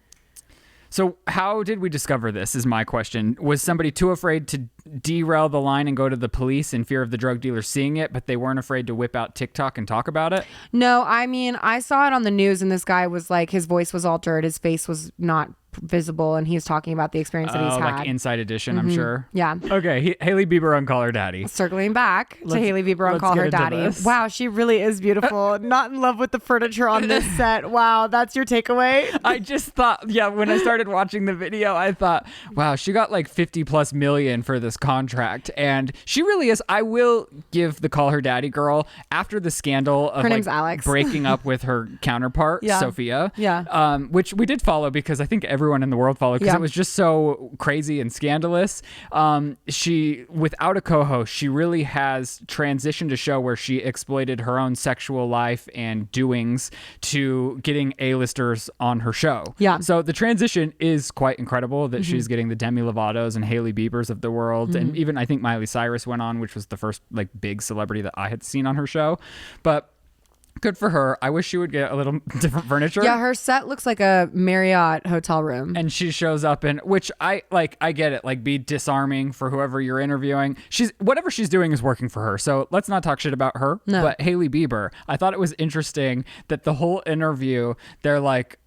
So how did we discover this is my question. Was somebody too afraid to derail the line and go to the police in fear of the drug dealer seeing it, but they weren't afraid to whip out TikTok and talk about it? No, I mean, I saw it on the news and this guy was like, his voice was altered. His face was not visible and he's talking about the experience that he's had. Like Inside Edition, I'm sure. Yeah. Okay, Hailey Bieber on Call Her Daddy. Circling back to Hailey Bieber on Call Her Daddy. Wow, she really is beautiful. Not in love with the furniture on this set. Wow, that's your takeaway? I just thought, when I started watching the video, I thought, wow, she got like 50 plus million for this contract. And she really is. I will give the Call Her Daddy girl, after the scandal of her name's Alex. breaking up with her counterpart, Sophia. Yeah. Which we did follow because I think everyone in the world followed because it was just so crazy and scandalous. She, without a co-host, she really has transitioned a show where she exploited her own sexual life and doings to getting A-listers on her show. Yeah. So the transition is quite incredible that she's getting the Demi Lovato's and Hailey Biebers of the world. And even I think Miley Cyrus went on, which was the first like big celebrity that I had seen on her show. But good for her. I wish she would get a little different furniture. Yeah, her set looks like a Marriott hotel room. And she shows up in, which I get it, like be disarming for whoever you're interviewing. Whatever she's doing is working for her. So let's not talk shit about her. No. But Hailey Bieber, I thought it was interesting that the whole interview, they're like,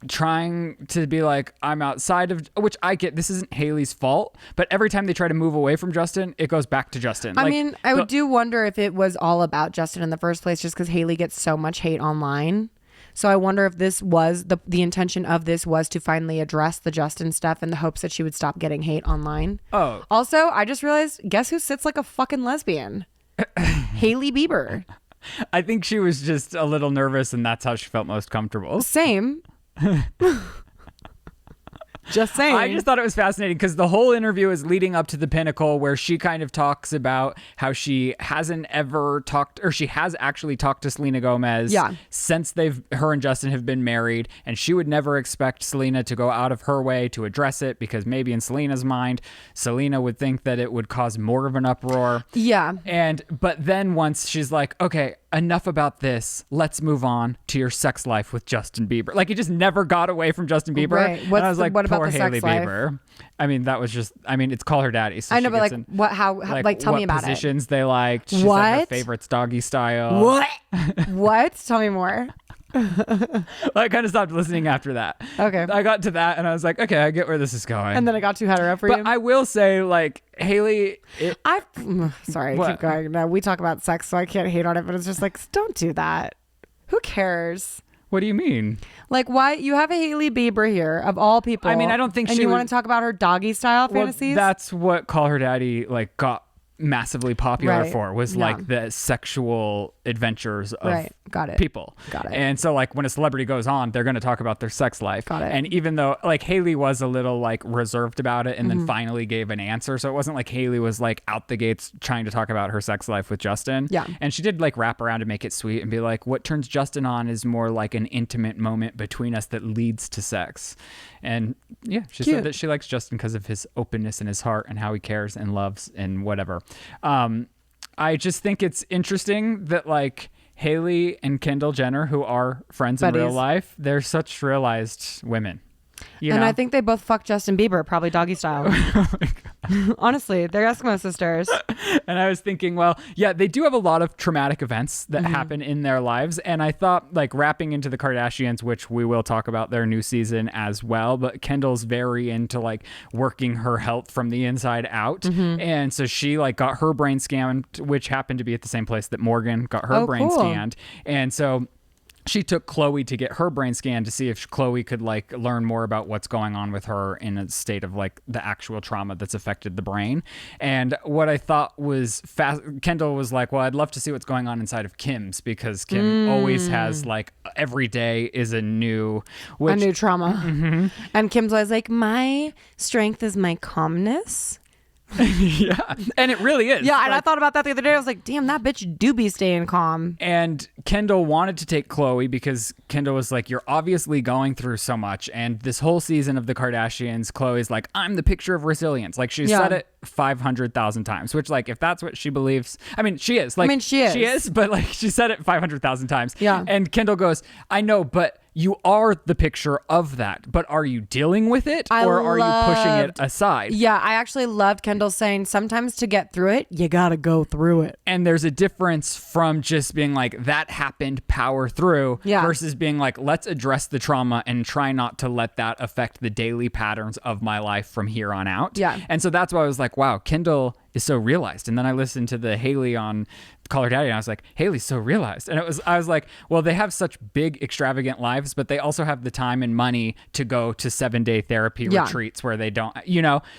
trying to be like, I'm outside of, which I get, this isn't Hailey's fault, but every time they try to move away from Justin, it goes back to Justin. I mean, I do wonder if it was all about Justin in the first place, just because Hailey gets so much hate online. So I wonder if this was the intention of this was to finally address the Justin stuff in the hopes that she would stop getting hate online. Oh. Also, I just realized, guess who sits like a fucking lesbian? Hailey Bieber. I think she was just a little nervous and that's how she felt most comfortable. Same. Just saying. I just thought it was fascinating because the whole interview is leading up to the pinnacle where she kind of talks about how she hasn't ever talked, or she has actually talked to Selena Gomez since her and Justin have been married, and she would never expect Selena to go out of her way to address it because maybe in Selena's mind, Selena would think that it would cause more of an uproar. Yeah. But then once she's like, okay, enough about this. Let's move on to your sex life with Justin Bieber. Like, it just never got away from Justin Bieber. Right. And I was like, what about poor the Hailey sex life? Bieber. I mean, that was just, it's Call Her Daddy. So I know, she but gets like, in, what, how, like, tell me about what positions they liked. She said her favorite's doggy style. What? What? Tell me more. I kind of stopped listening after that. Okay. I got to that and I was like, okay, I get where this is going. And then I got too hetero for you. But I will say, like, Hailey... Sorry, What? keep going. No, we talk about sex, so I can't hate on it, but it's just like, don't do that. Who cares? What do you mean? Like, why? You have a Hailey Bieber here, of all people. I mean, I don't think and she you was- want to talk about her doggy style fantasies? That's what Call Her Daddy, like, got massively popular Right. for, was like the sexual adventures of Right. Got it. people. Got it. And so like when a celebrity goes on, they're going to talk about their sex life. Got it. And even though like Hailey was a little like reserved about it and Mm-hmm. then finally gave an answer. So it wasn't like Hailey was like out the gates trying to talk about her sex life with Justin. Yeah. And she did like wrap around to make it sweet and be like, what turns Justin on is more like an intimate moment between us that leads to sex. And yeah, she Cute. said that she likes Justin because of his openness and his heart and how he cares and loves and whatever. I just think it's interesting that like Hailey and Kendall Jenner, who are friends in real Buddies. life, they're such realized women. You and know? I think they both fucked Justin Bieber, probably doggy style. Honestly, they're Eskimo sisters. And I was thinking, well, yeah, they do have a lot of traumatic events that happen in their lives. And I thought, like, wrapping into the Kardashians, which we will talk about their new season as well. But Kendall's very into, like, working her health from the inside out. And so she, like, got her brain scanned, which happened to be at the same place that Morgan got her brain cool. scanned. And so she took Chloe to get her brain scan to see if Chloe could like learn more about what's going on with her in a state of like the actual trauma that's affected the brain. And what I thought was Kendall was like, well, I'd love to see what's going on inside of Kim's, because Kim always has like every day is a new trauma. And Kim's always like, my strength is my calmness. Yeah, and it really is. Yeah, and I thought about that the other day. I was like, damn, that bitch do be staying calm. And Kendall wanted to take Chloe because Kendall was like, you're obviously going through so much. And this whole season of the Kardashians, Chloe's like, I'm the picture of resilience. Like, she said it 500,000 times, which, like, if that's what she believes, I mean, she is. Like, she is. She is, but like, she said it 500,000 times. Yeah. And Kendall goes, I know, but you are the picture of that, but are you dealing with it, or are you pushing it aside? Yeah, I actually loved Kendall saying sometimes to get through it, you gotta go through it. And there's a difference from just being like, that happened, power through, versus being like, let's address the trauma and try not to let that affect the daily patterns of my life from here on out. Yeah. And so that's why I was like, wow, Kendall is so realized. And then I listened to the Hailey on Call Her Daddy, and I was like, Hailey's so realized. And I was like, well, they have such big, extravagant lives, but they also have the time and money to go to 7-day therapy retreats where they don't,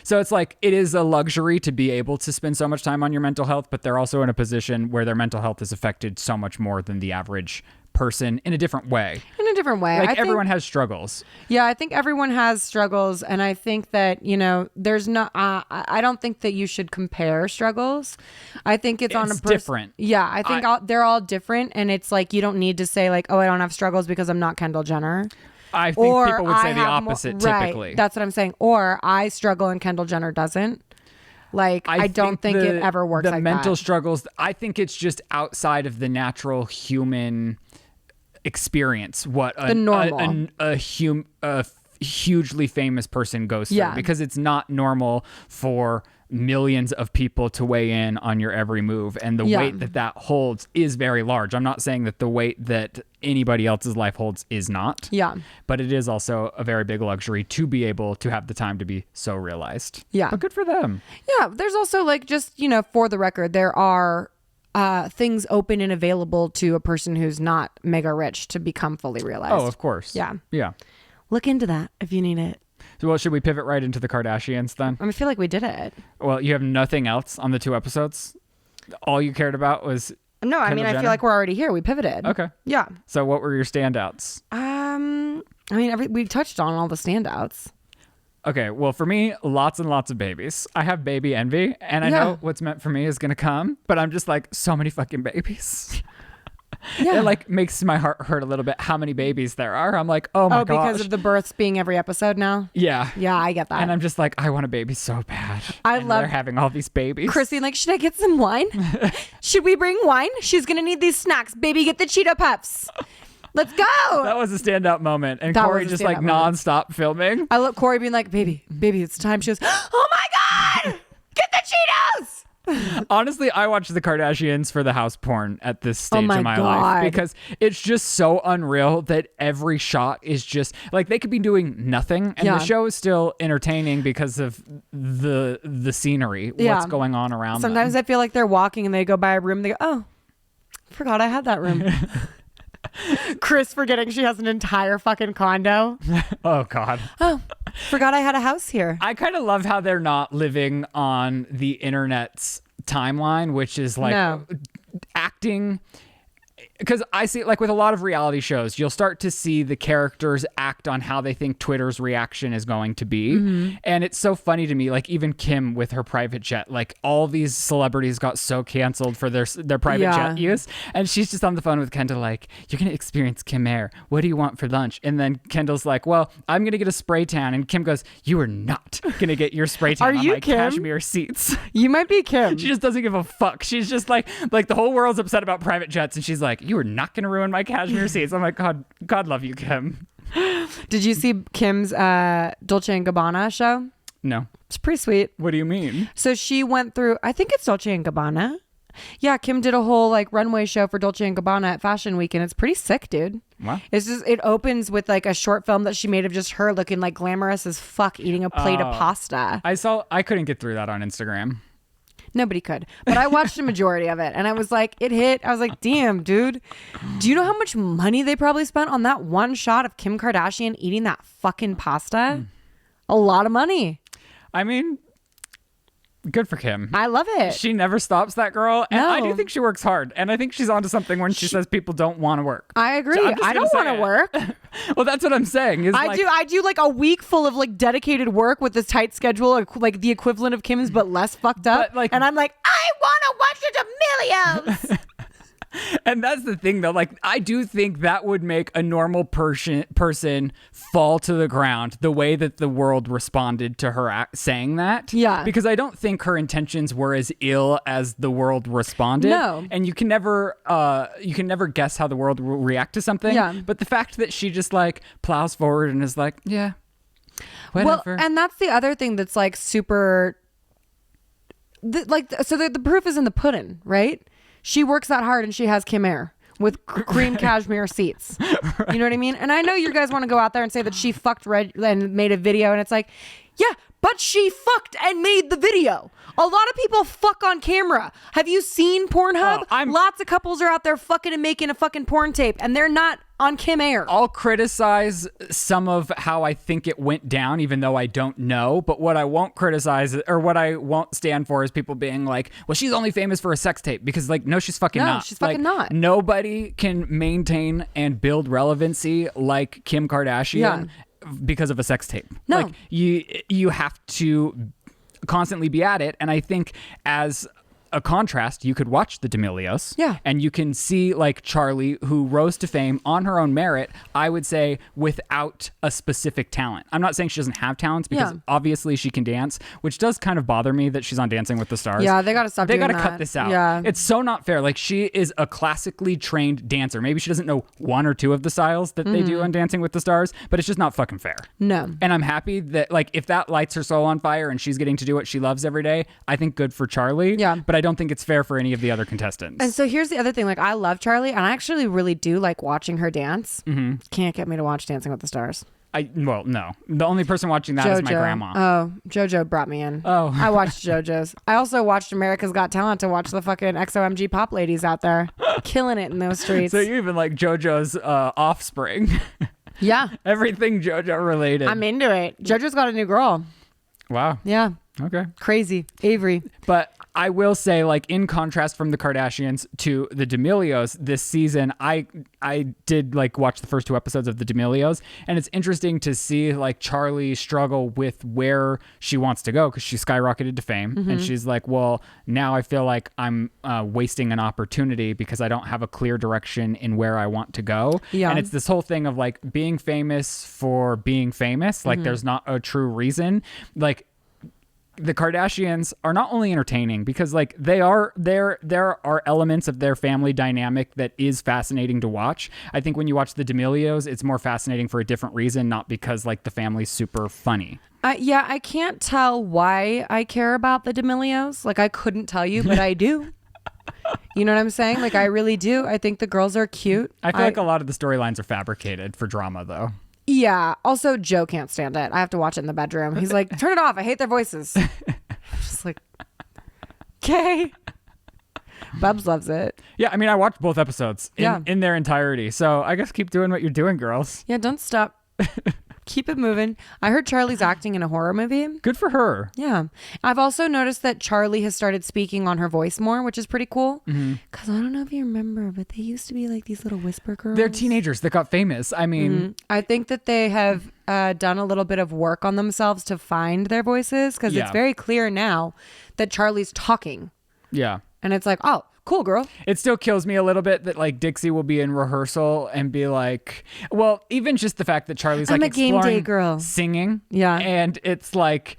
so it's like, it is a luxury to be able to spend so much time on your mental health, but they're also in a position where their mental health is affected so much more than the average person in a different way. Like, everyone has struggles. Yeah, I think everyone has struggles, and I think that there's not. I don't think that you should compare struggles. I think it's on a different. Yeah, I think they're all different, and it's like you don't need to say like, oh, I don't have struggles because I'm not Kendall Jenner. I think people would say the opposite typically. Right, that's what I'm saying. Or I struggle and Kendall Jenner doesn't. Like, I don't think it ever works like that. The mental struggles, I think it's just outside of the natural human experience what a hugely famous person goes through, because it's not normal for millions of people to weigh in on your every move, and the weight that holds is very large. I'm not saying that the weight that anybody else's life holds is not, but it is also a very big luxury to be able to have the time to be so realized. But good for them. There's also like, just for the record, there are things open and available to a person who's not mega rich to become fully realized. Oh, of course. Yeah. Look into that if you need it. So, well, should we pivot right into the Kardashians then? I feel like we did it. Well, you have nothing else on the 2 episodes? All you cared about was No, I mean, I feel like we're already here. We pivoted. Okay. Yeah. So what were your standouts? We've touched on all the standouts. Okay, well, for me, lots and lots of babies. I have baby envy, and I know what's meant for me is going to come, but I'm just like, so many fucking babies. Yeah. It like makes my heart hurt a little bit how many babies there are. I'm like, oh my gosh. Oh, because of the births being every episode now? Yeah. Yeah, I get that. And I'm just like, I want a baby so bad. They're having all these babies. Christine, like, should I get some wine? Should we bring wine? She's going to need these snacks. Baby, get the Cheeto Puffs. Let's go. That was a standout moment. And Corey just like nonstop filming. I look Corey being like, baby, it's time. She goes, oh my God, get the Cheetos. Honestly, I watch the Kardashians for the house porn at this stage of my life, because it's just so unreal that every shot is just like, they could be doing nothing and the show is still entertaining because of the scenery, what's going on around them. Sometimes I feel like they're walking and they go by a room and they go, oh, forgot I had that room. Chris forgetting she has an entire fucking condo. Oh God. Oh, forgot I had a house here. I kind of love how they're not living on the internet's timeline, which is like acting. Because I see, like with a lot of reality shows, you'll start to see the characters act on how they think Twitter's reaction is going to be. Mm-hmm. And it's so funny to me, like even Kim with her private jet, like all these celebrities got so canceled for their private jet use. And she's just on the phone with Kendall like, you're going to experience Kim Air. What do you want for lunch? And then Kendall's like, well, I'm going to get a spray tan. And Kim goes, you are not going to get your spray tan on my cashmere seats. You might be Kim. She just doesn't give a fuck. She's just like the whole world's upset about private jets. And she's like, you are not going to ruin my cashmere seats. I'm like, God love you, Kim. Did you see Kim's Dolce & Gabbana show? No. It's pretty sweet. What do you mean? So she went through, I think it's Dolce & Gabbana. Yeah, Kim did a whole like runway show for Dolce & Gabbana at Fashion Week, and it's pretty sick, dude. Wow. It opens with like a short film that she made of just her looking like glamorous as fuck eating a plate of pasta. I couldn't get through that on Instagram. Nobody could. But I watched a majority of it and I was like, it hit. I was like, damn, dude. Do you know how much money they probably spent on that one shot of Kim Kardashian eating that fucking pasta? A lot of money. I mean, good for Kim. I love it. She never stops, that girl. And No. I do think she works hard. And I think she's onto something when she says people don't want to work. I agree. So I'm just I gonna don't want say to it. work. Well, that's what I'm saying. Is I do like a week full of like dedicated work with this tight schedule, like the equivalent of Kim's, but less fucked up. But, like- and I'm like, I want to watch the D'Amelio's. And that's the thing, though. Like, I do think that would make a normal person fall to the ground the way that the world responded to her saying that. Yeah. Because I don't think her intentions were as ill as the world responded. No. And you can never guess how the world will react to something. Yeah. But the fact that she just like plows forward and is like, yeah, whatever. Well, and that's the other thing that's like super. The proof is in the pudding, right? She works that hard and she has Kim Air with cream cashmere seats. You know what I mean? And I know you guys want to go out there and say that she fucked Red and made a video, and it's like, yeah, but she fucked and made the video. A lot of people fuck on camera. Have you seen Pornhub? Lots of couples are out there fucking and making a fucking porn tape, and they're not on Kim Air. I'll criticize some of how I think it went down, even though I don't know. But what I won't criticize, or what I won't stand for, is people being like, well, she's only famous for a sex tape. Because, like, no, she's fucking not. No, she's fucking not. Nobody can maintain and build relevancy like Kim Kardashian because of a sex tape. No. Like, you have to constantly be at it. And I think as a contrast, you could watch the D'Amelios, and you can see like Charlie, who rose to fame on her own merit, I would say, without a specific talent. I'm not saying she doesn't have talents, because obviously she can dance, which does kind of bother me that she's on Dancing with the Stars. Yeah, they gotta stop doing that. They gotta cut this out. Yeah. It's so not fair. Like, she is a classically trained dancer. Maybe she doesn't know one or two of the styles that they do on Dancing with the Stars, but it's just not fucking fair. No. And I'm happy that, like, if that lights her soul on fire and she's getting to do what she loves every day, I think good for Charlie. Yeah. But I don't think it's fair for any of the other contestants. And so here's the other thing. Like, I love Charlie, and I actually really do like watching her dance. Mm-hmm. Can't get me to watch Dancing with the Stars. Well, no. The only person watching that is my grandma. Oh, JoJo brought me in. Oh. I watched JoJo's. I also watched America's Got Talent to watch the fucking XOMG pop ladies out there killing it in those streets. So you even like JoJo's offspring. Yeah. Everything JoJo related. I'm into it. JoJo's got a new girl. Wow. Yeah. Okay. Crazy. Avery. But I will say, like, in contrast from the Kardashians to the D'Amelios this season, I did like watch the first 2 episodes of the D'Amelios, and it's interesting to see like Charlie struggle with where she wants to go, because she skyrocketed to fame, and she's like, well, now I feel like I'm wasting an opportunity because I don't have a clear direction in where I want to go. Yeah. And it's this whole thing of like being famous for being famous. Like, there's not a true reason. Like, the Kardashians are not only entertaining, because like there are elements of their family dynamic that is fascinating to watch. I think when you watch the D'Amelios, it's more fascinating for a different reason, not because like the family's super funny. Yeah, I can't tell why I care about the D'Amelios. Like, I couldn't tell you, but I do. You know what I'm saying? Like, I really do. I think the girls are cute. I feel like a lot of the storylines are fabricated for drama, though. Yeah. Also, Joe can't stand it. I have to watch it in the bedroom. He's like, turn it off. I hate their voices. I'm just like, okay. Bubs loves it. Yeah, I mean, I watched both episodes Yeah. in their entirety. So I guess keep doing what you're doing, girls. Yeah, don't stop. Keep it moving. I heard Charlie's acting in a horror movie. Good for her. Yeah. I've also noticed that Charlie has started speaking on her voice more, which is pretty cool. Because I don't know if you remember, but they used to be like these little whisper girls. They're teenagers that got famous. I mean... I think that they have done a little bit of work on themselves to find their voices, because it's very clear now that Charlie's talking. Yeah. And it's like, oh, cool, girl. It still kills me a little bit that like Dixie will be in rehearsal and be like, well, even just the fact that Charlie's like I'm a game exploring day girl. singing. Yeah. And it's like,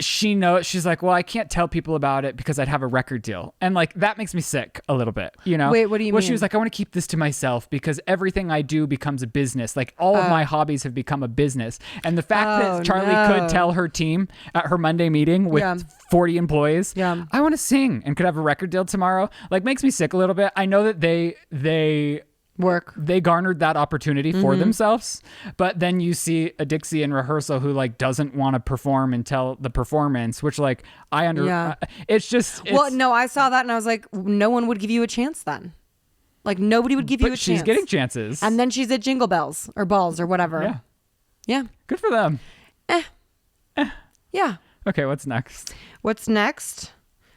she knows, she's like, well, I can't tell people about it because I'd have a record deal. And like, that makes me sick a little bit, you know? Wait, what do you Well, mean? she was like, I want to keep this to myself because everything I do becomes a business. Like all of my hobbies have become a business. And the fact that Charlie could tell her team at her Monday meeting with 40 employees, I want to sing and could have a record deal tomorrow, like makes me sick a little bit. I know that they Work. They garnered that opportunity for themselves, but then you see a Dixie in rehearsal who like doesn't want to perform until the performance, which like it's Well, no, I saw that and I was like, no one would give you a chance then. Like nobody would give you a chance. She's getting chances. And then she's at Jingle Bells or Balls or whatever. Yeah. Yeah. Good for them. Yeah. Okay, what's next? What's next?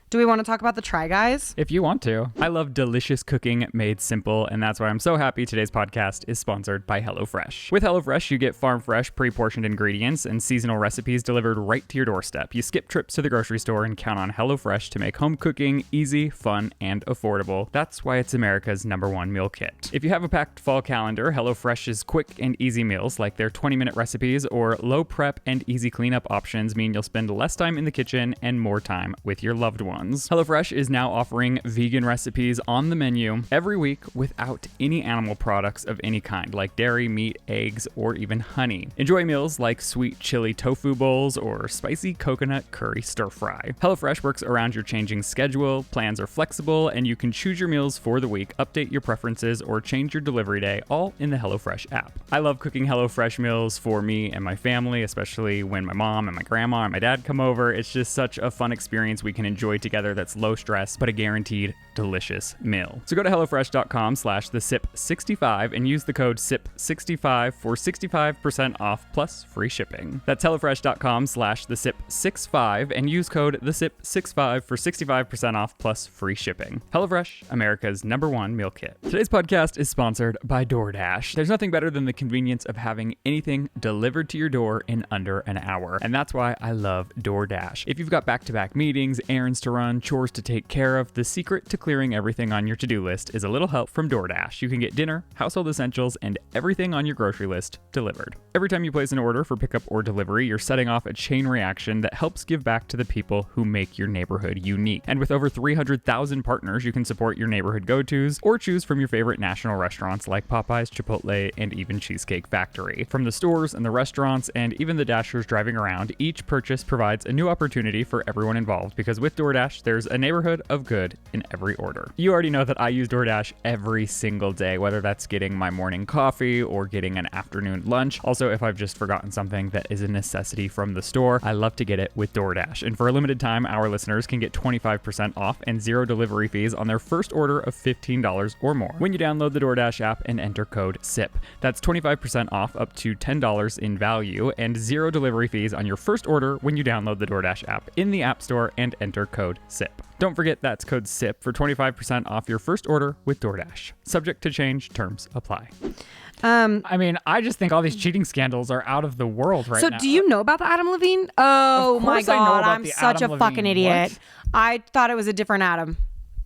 Do we want to talk about the Try Guys? If you want to. I love delicious cooking made simple, and that's why I'm so happy today's podcast is sponsored by HelloFresh. With HelloFresh, you get farm-fresh, pre-portioned ingredients and seasonal recipes delivered right to your doorstep. You skip trips to the grocery store and count on HelloFresh to make home cooking easy, fun, and affordable. That's why it's America's #1 meal kit. If you have a packed fall calendar, HelloFresh's quick and easy meals, like their 20-minute recipes or low prep and easy cleanup options, mean you'll spend less time in the kitchen and more time with your loved ones. HelloFresh is now offering vegan recipes on the menu every week without any animal products of any kind, like dairy, meat, eggs, or even honey. Enjoy meals like sweet chili tofu bowls or spicy coconut curry stir fry. HelloFresh works around your changing schedule, plans are flexible, and you can choose your meals for the week, update your preferences, or change your delivery day, all in the HelloFresh app. I love cooking HelloFresh meals for me and my family, especially when my mom and my grandma and my dad come over. It's just such a fun experience we can enjoy together that's low stress, but a guaranteed delicious meal. So go to HelloFresh.com/thesip65 and use the code SIP65 for 65% off plus free shipping. That's HelloFresh.com/thesip65 and use code TheSip65 for 65% off plus free shipping. HelloFresh, America's #1 meal kit. Today's podcast is sponsored by DoorDash. There's nothing better than the convenience of having anything delivered to your door in under an hour, and that's why I love DoorDash. If you've got back-to-back meetings, errands to run, chores to take care of, the secret to clearing everything on your to-do list is a little help from DoorDash. You can get dinner, household essentials, and everything on your grocery list delivered. Every time you place an order for pickup or delivery, you're setting off a chain reaction that helps give back to the people who make your neighborhood unique. And with over 300,000 partners, you can support your neighborhood go-tos or choose from your favorite national restaurants like Popeyes, Chipotle, and even Cheesecake Factory. From the stores and the restaurants and even the Dashers driving around, each purchase provides a new opportunity for everyone involved, because with DoorDash, there's a neighborhood of good in every order. You already know that I use DoorDash every single day, whether that's getting my morning coffee or getting an afternoon lunch. Also, if I've just forgotten something that is a necessity from the store, I love to get it with DoorDash. And for a limited time, our listeners can get 25% off and 0 delivery fees on their first order of $15 or more when you download the DoorDash app and enter code SIP. That's 25% off up to $10 in value and 0 delivery fees on your first order when you download the DoorDash app in the App Store and enter code SIP. Don't forget that's code SIP for 25% off your first order with DoorDash. Subject to change, terms apply. I mean, I just think all these cheating scandals are out of the world right now. So do you know about the Adam Levine? Oh my God, I'm such a fucking idiot. I thought it was a different Adam.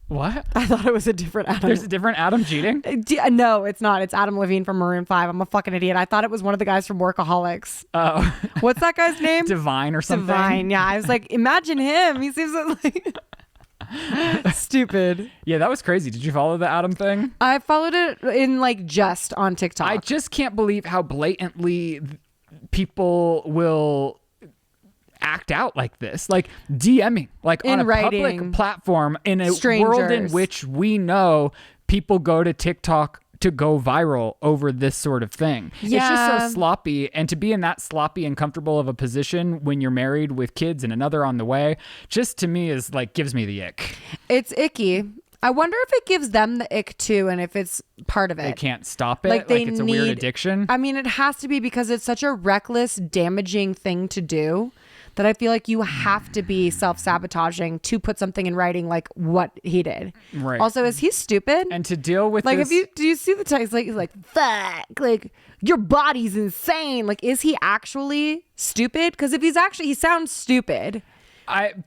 What? I thought it was a different Adam. There's a different Adam cheating? No, it's not. It's Adam Levine from Maroon 5. I'm a fucking idiot. I thought it was one of the guys from Workaholics. Oh. What's that guy's name? Divine or something? Divine, yeah. I was like, imagine him. He seems like... Stupid. Yeah, that was crazy. Did you follow the Adam thing? I followed it in like just on TikTok. I just can't believe how blatantly people will act out like this, like DMing, like in on a writing, public platform in a strangers. World in which we know people go to TikTok to go viral over this sort of thing. Yeah. It's just so sloppy, and to be in that sloppy and comfortable of a position when you're married with kids and another on the way, just to me is like gives me the ick. It's icky. I wonder if it gives them the ick too, and if it's part of it. They can't stop it. Like it's a weird addiction. I mean, it has to be, because it's such a reckless, damaging thing to do that I feel like you have to be self-sabotaging to put something in writing like what he did. Right. Also, is he stupid? And to deal with like, this... do you see the text? Like, he's like, fuck, like, your body's insane. Like, is he actually stupid? Because if he's actually, he sounds stupid.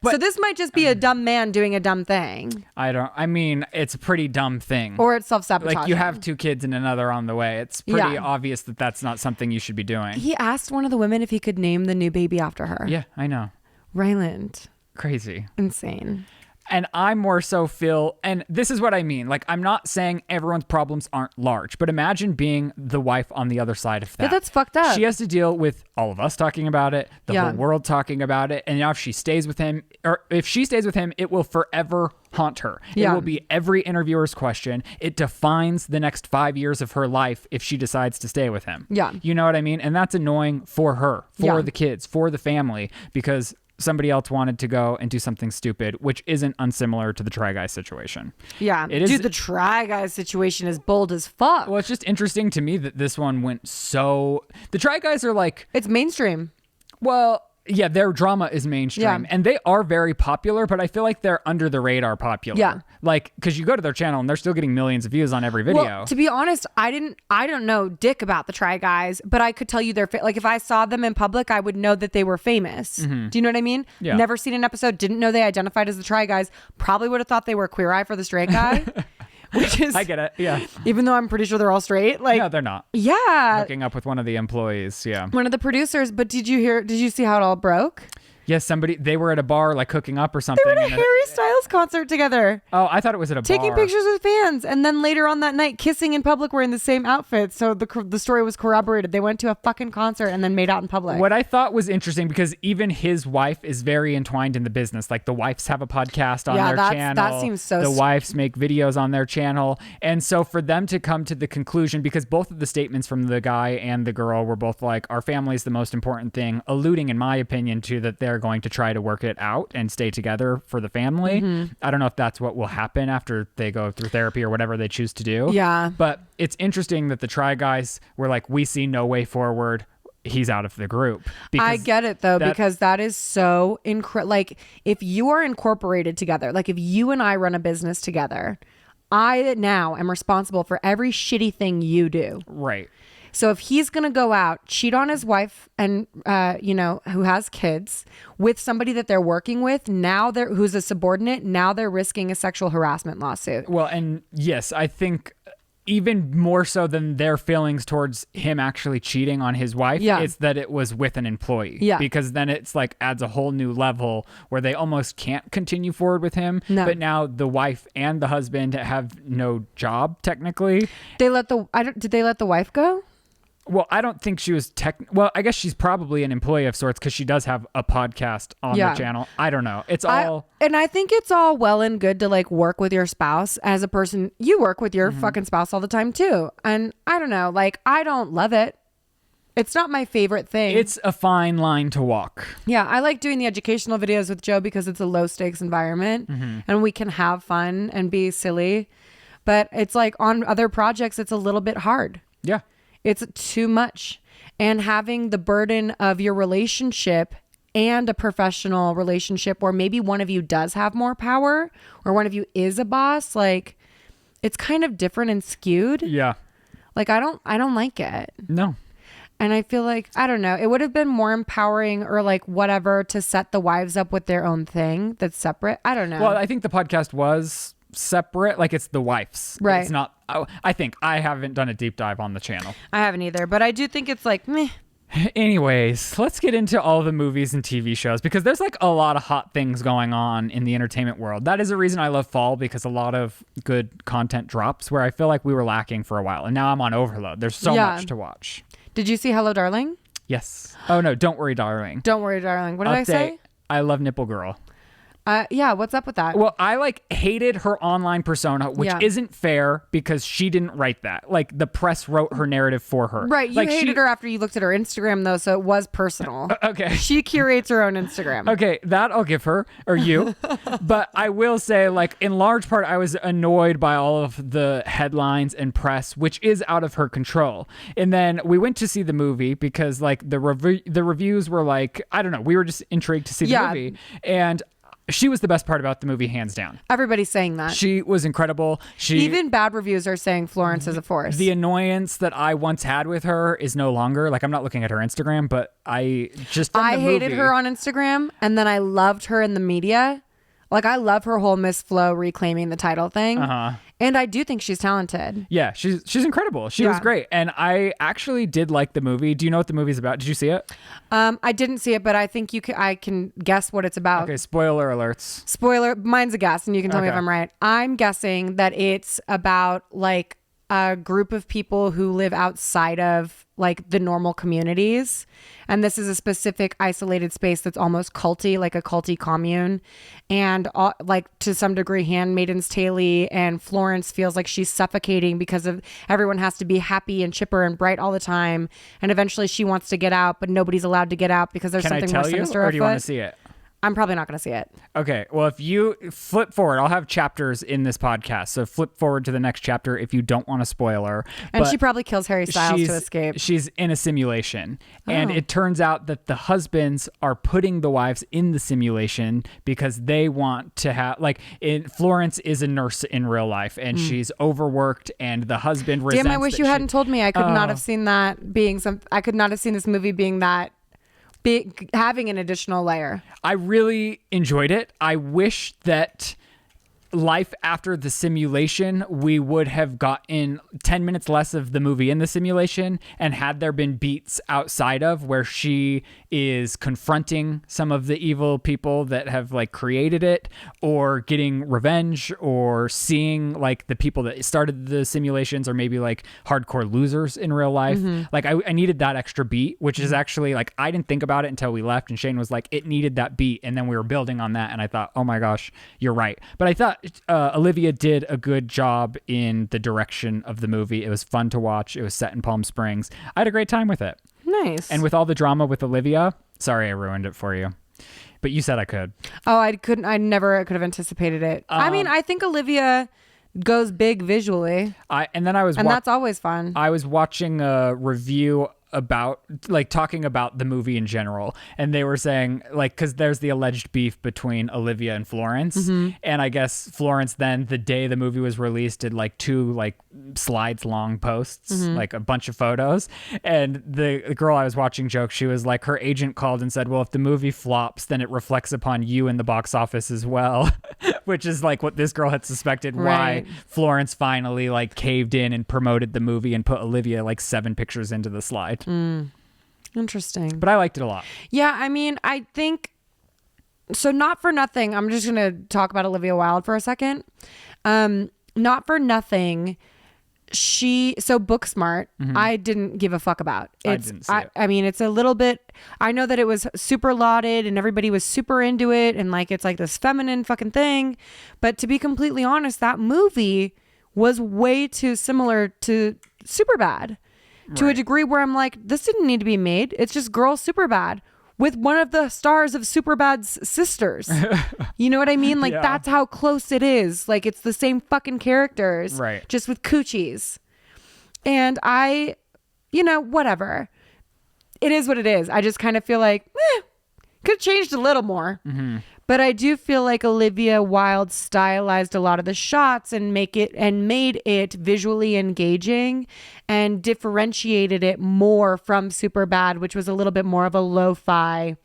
So this might just be a dumb man doing a dumb thing. I mean, it's a pretty dumb thing. Or it's self-sabotage. Like, you have 2 kids and another on the way. It's pretty obvious that that's not something you should be doing. He asked one of the women if he could name the new baby after her. Yeah, I know. Ryland. Crazy. Insane. And I more so feel, and this is what I mean. Like, I'm not saying everyone's problems aren't large, but imagine being the wife on the other side of that. Yeah, that's fucked up. She has to deal with all of us talking about it, the Yeah. whole world talking about it. And now if she stays with him, or if she stays with him, it will forever haunt her. Yeah. It will be every interviewer's question. It defines the next 5 years of her life if she decides to stay with him. Yeah. You know what I mean? And that's annoying for her, for Yeah. the kids, for the family, because somebody else wanted to go and do something stupid, which isn't unsimilar to the Try Guys situation. Yeah. It is- Dude, the Try Guys situation is bold as fuck. Well, it's just interesting to me that this one went so... The Try Guys are like, It's mainstream. well... Yeah, their drama is mainstream, Yeah. and they are very popular, but I feel like they're under the radar popular. Yeah. Like, because you go to their channel and they're still getting millions of views on every video. Well, to be honest, I don't know dick about the Try Guys, but I could tell you like if I saw them in public, I would know that they were famous. Do you know what I mean? Yeah. Never seen an episode, didn't know they identified as the Try Guys. Probably would have thought they were Queer Eye for the Straight Guy. Which is, I get it, yeah. even though I'm pretty sure they're all straight. Like, No, they're not. yeah, Hooking up with one of the employees, yeah. one of the producers. But did you see how it all broke? Yes, they were at a bar, like, hooking up or something. They were at a and Harry Styles concert together, Oh, I thought it was at a taking bar. pictures with fans, and then later on that night, kissing in public wearing the same outfit. So the story was corroborated. They went to a fucking concert and then made out in public. What I thought was interesting, because even his wife is very entwined in the business. Like, the wives have a podcast on Yeah, their channel. that seems so The wives make videos on their channel. And so for them to come to the conclusion, because both of the statements from the guy and the girl were both like, our family is the most important thing, alluding, in my opinion, to that they're going to try to work it out and stay together for the family. I don't know if that's what will happen after they go through therapy or whatever they choose to do. Yeah. But it's interesting that the Try Guys were like, we see no way forward. He's out of the group. I get it though, that- because that is so like if you are incorporated together, like if you and I run a business together, I now am responsible for every shitty thing you do. Right. So if he's going to go out, cheat on his wife and, who has kids with somebody that they're working with, who's a subordinate, now they're risking a sexual harassment lawsuit. Well, and yes, I think even more so than their feelings towards him actually cheating on his wife, Yeah. it's that it was with an employee. Yeah. Because then it's like adds a whole new level where they almost can't continue forward with him. No. But now the wife and the husband have no job technically. Did they let the wife go? Well, I don't think she was well, I guess she's probably an employee of sorts because she does have a podcast on Yeah. the channel. I don't know. It's I all... think it's all well and good to like work with your spouse as a person. You work with your fucking spouse all the time too. And I don't know, like I don't love it. It's not my favorite thing. It's a fine line to walk. Yeah, I like doing the educational videos with Joe because it's a low stakes environment and we can have fun and be silly. But it's like on other projects, it's a little bit hard. Yeah. It's too much. And having the burden of your relationship and a professional relationship where maybe one of you does have more power or one of you is a boss, like it's kind of different and skewed. Yeah. Like I don't like it. No. And I feel like, I don't know, it would have been more empowering or like whatever to set the wives up with their own thing that's separate. I don't know. Well, I think the podcast was separate, like it's the wife's. Right. It's not, I think I haven't done a deep dive on the channel. I haven't either, but I do think it's like, meh. Anyways, let's get into all the movies and TV shows because there's like a lot of hot things going on in the entertainment world. That is a reason I love fall because a lot of good content drops where I feel like we were lacking for a while. And now I'm on overload. There's so Yeah. much to watch. Did you see Hello, Darling? Yes. Oh, no. Don't worry, darling. Don't worry, darling. What did I Update. say? I love Nipple Girl. Yeah, what's up with that? Well, I like hated her online persona, which Yeah. isn't fair because she didn't write that. Like the press wrote her narrative for her. Right, you like, hated her after you looked at her Instagram though, so it was personal. Okay. She curates her own Instagram. Okay, that I'll give her, or you. But I will say, like, in large part, I was annoyed by all of the headlines and press, which is out of her control. And then we went to see the movie because, like, the reviews were like, I don't know, we were just intrigued to see the Yeah. movie. And she was the best part about the movie, hands down. Everybody's saying that. She was incredible. Even bad reviews are saying Florence is a force. The annoyance that I once had with her is no longer. Like, I'm not looking at her Instagram, but I just from I the hated movie- her on Instagram, and then I loved her in the media. Like, I love her whole Miss Flo reclaiming the title thing. And I do think she's talented. Yeah, she's incredible. She was great. And I actually did like the movie. Do you know what the movie's about? Did you see it? I didn't see it, but I think I can guess what it's about. Okay, spoiler alerts. Spoiler, mine's a guess, and you can tell me if I'm right. I'm guessing that it's about like a group of people who live outside of like the normal communities, and this is a specific isolated space that's almost culty, like a culty commune, and like to some degree Handmaid's Tale, and Florence feels like she's suffocating because of everyone has to be happy and chipper and bright all the time, and eventually she wants to get out, but nobody's allowed to get out because there's something more sinister afoot. Or do you want to see it? I'm probably not going to see it. Okay. Well, if you flip forward, I'll have chapters in this podcast. So flip forward to the next chapter if you don't want a spoiler. And she probably kills Harry Styles to escape. She's in a simulation. And it turns out that the husbands are putting the wives in the simulation because they want to have, like, Florence is a nurse in real life and she's overworked, and the husband resents. Damn, I wish you hadn't told me. I could not have seen that being I could not have seen this movie being that. Having an additional layer. I really enjoyed it. I wish that life after the simulation, we would have gotten 10 minutes less of the movie in the simulation, and had there been beats outside of where she is confronting some of the evil people that have like created it, or getting revenge, or seeing like the people that started the simulations or maybe like hardcore losers in real life. Like I needed that extra beat, which is actually like, I didn't think about it until we left, and Shane was like, it needed that beat, and then we were building on that, and I thought, oh my gosh, you're right. But I thought Olivia did a good job in the direction of the movie. It was fun to watch. It was set in Palm Springs. I had a great time with it. Nice. And with all the drama with Olivia, sorry I ruined it for you, but you said I could. Oh, I couldn't. I never could have anticipated it. I mean, I think Olivia goes big visually. That's always fun. I was watching a review about like talking about the movie in general, and they were saying like, because there's the alleged beef between Olivia and Florence, and I guess Florence then the day the movie was released did like 2 like slides long posts, like a bunch of photos, and the girl I was watching joked, she was like, her agent called and said, well, if the movie flops, then it reflects upon you in the box office as well. Which is like what this girl had suspected, why Florence finally like caved in and promoted the movie and put Olivia like 7 pictures into the slide. Interesting. But I liked it a lot. Yeah, I mean, I think so. Not for nothing, I'm just gonna talk about Olivia Wilde for a second. Not for nothing, so Booksmart, I didn't give a fuck about. I didn't see it. I mean, it's a little bit, I know that it was super lauded and everybody was super into it, and like it's like this feminine fucking thing, but to be completely honest, that movie was way too similar to Superbad. To a degree where I'm like, this didn't need to be made. It's just Girl Superbad with one of the stars of Superbad's sisters. You know what I mean? Like, that's how close it is. Like, it's the same fucking characters. Right. Just with coochies. And whatever. It is what it is. I just kind of feel like, could have changed a little more. But I do feel like Olivia Wilde stylized a lot of the shots and made it visually engaging and differentiated it more from Superbad, which was a little bit more of a lo-fi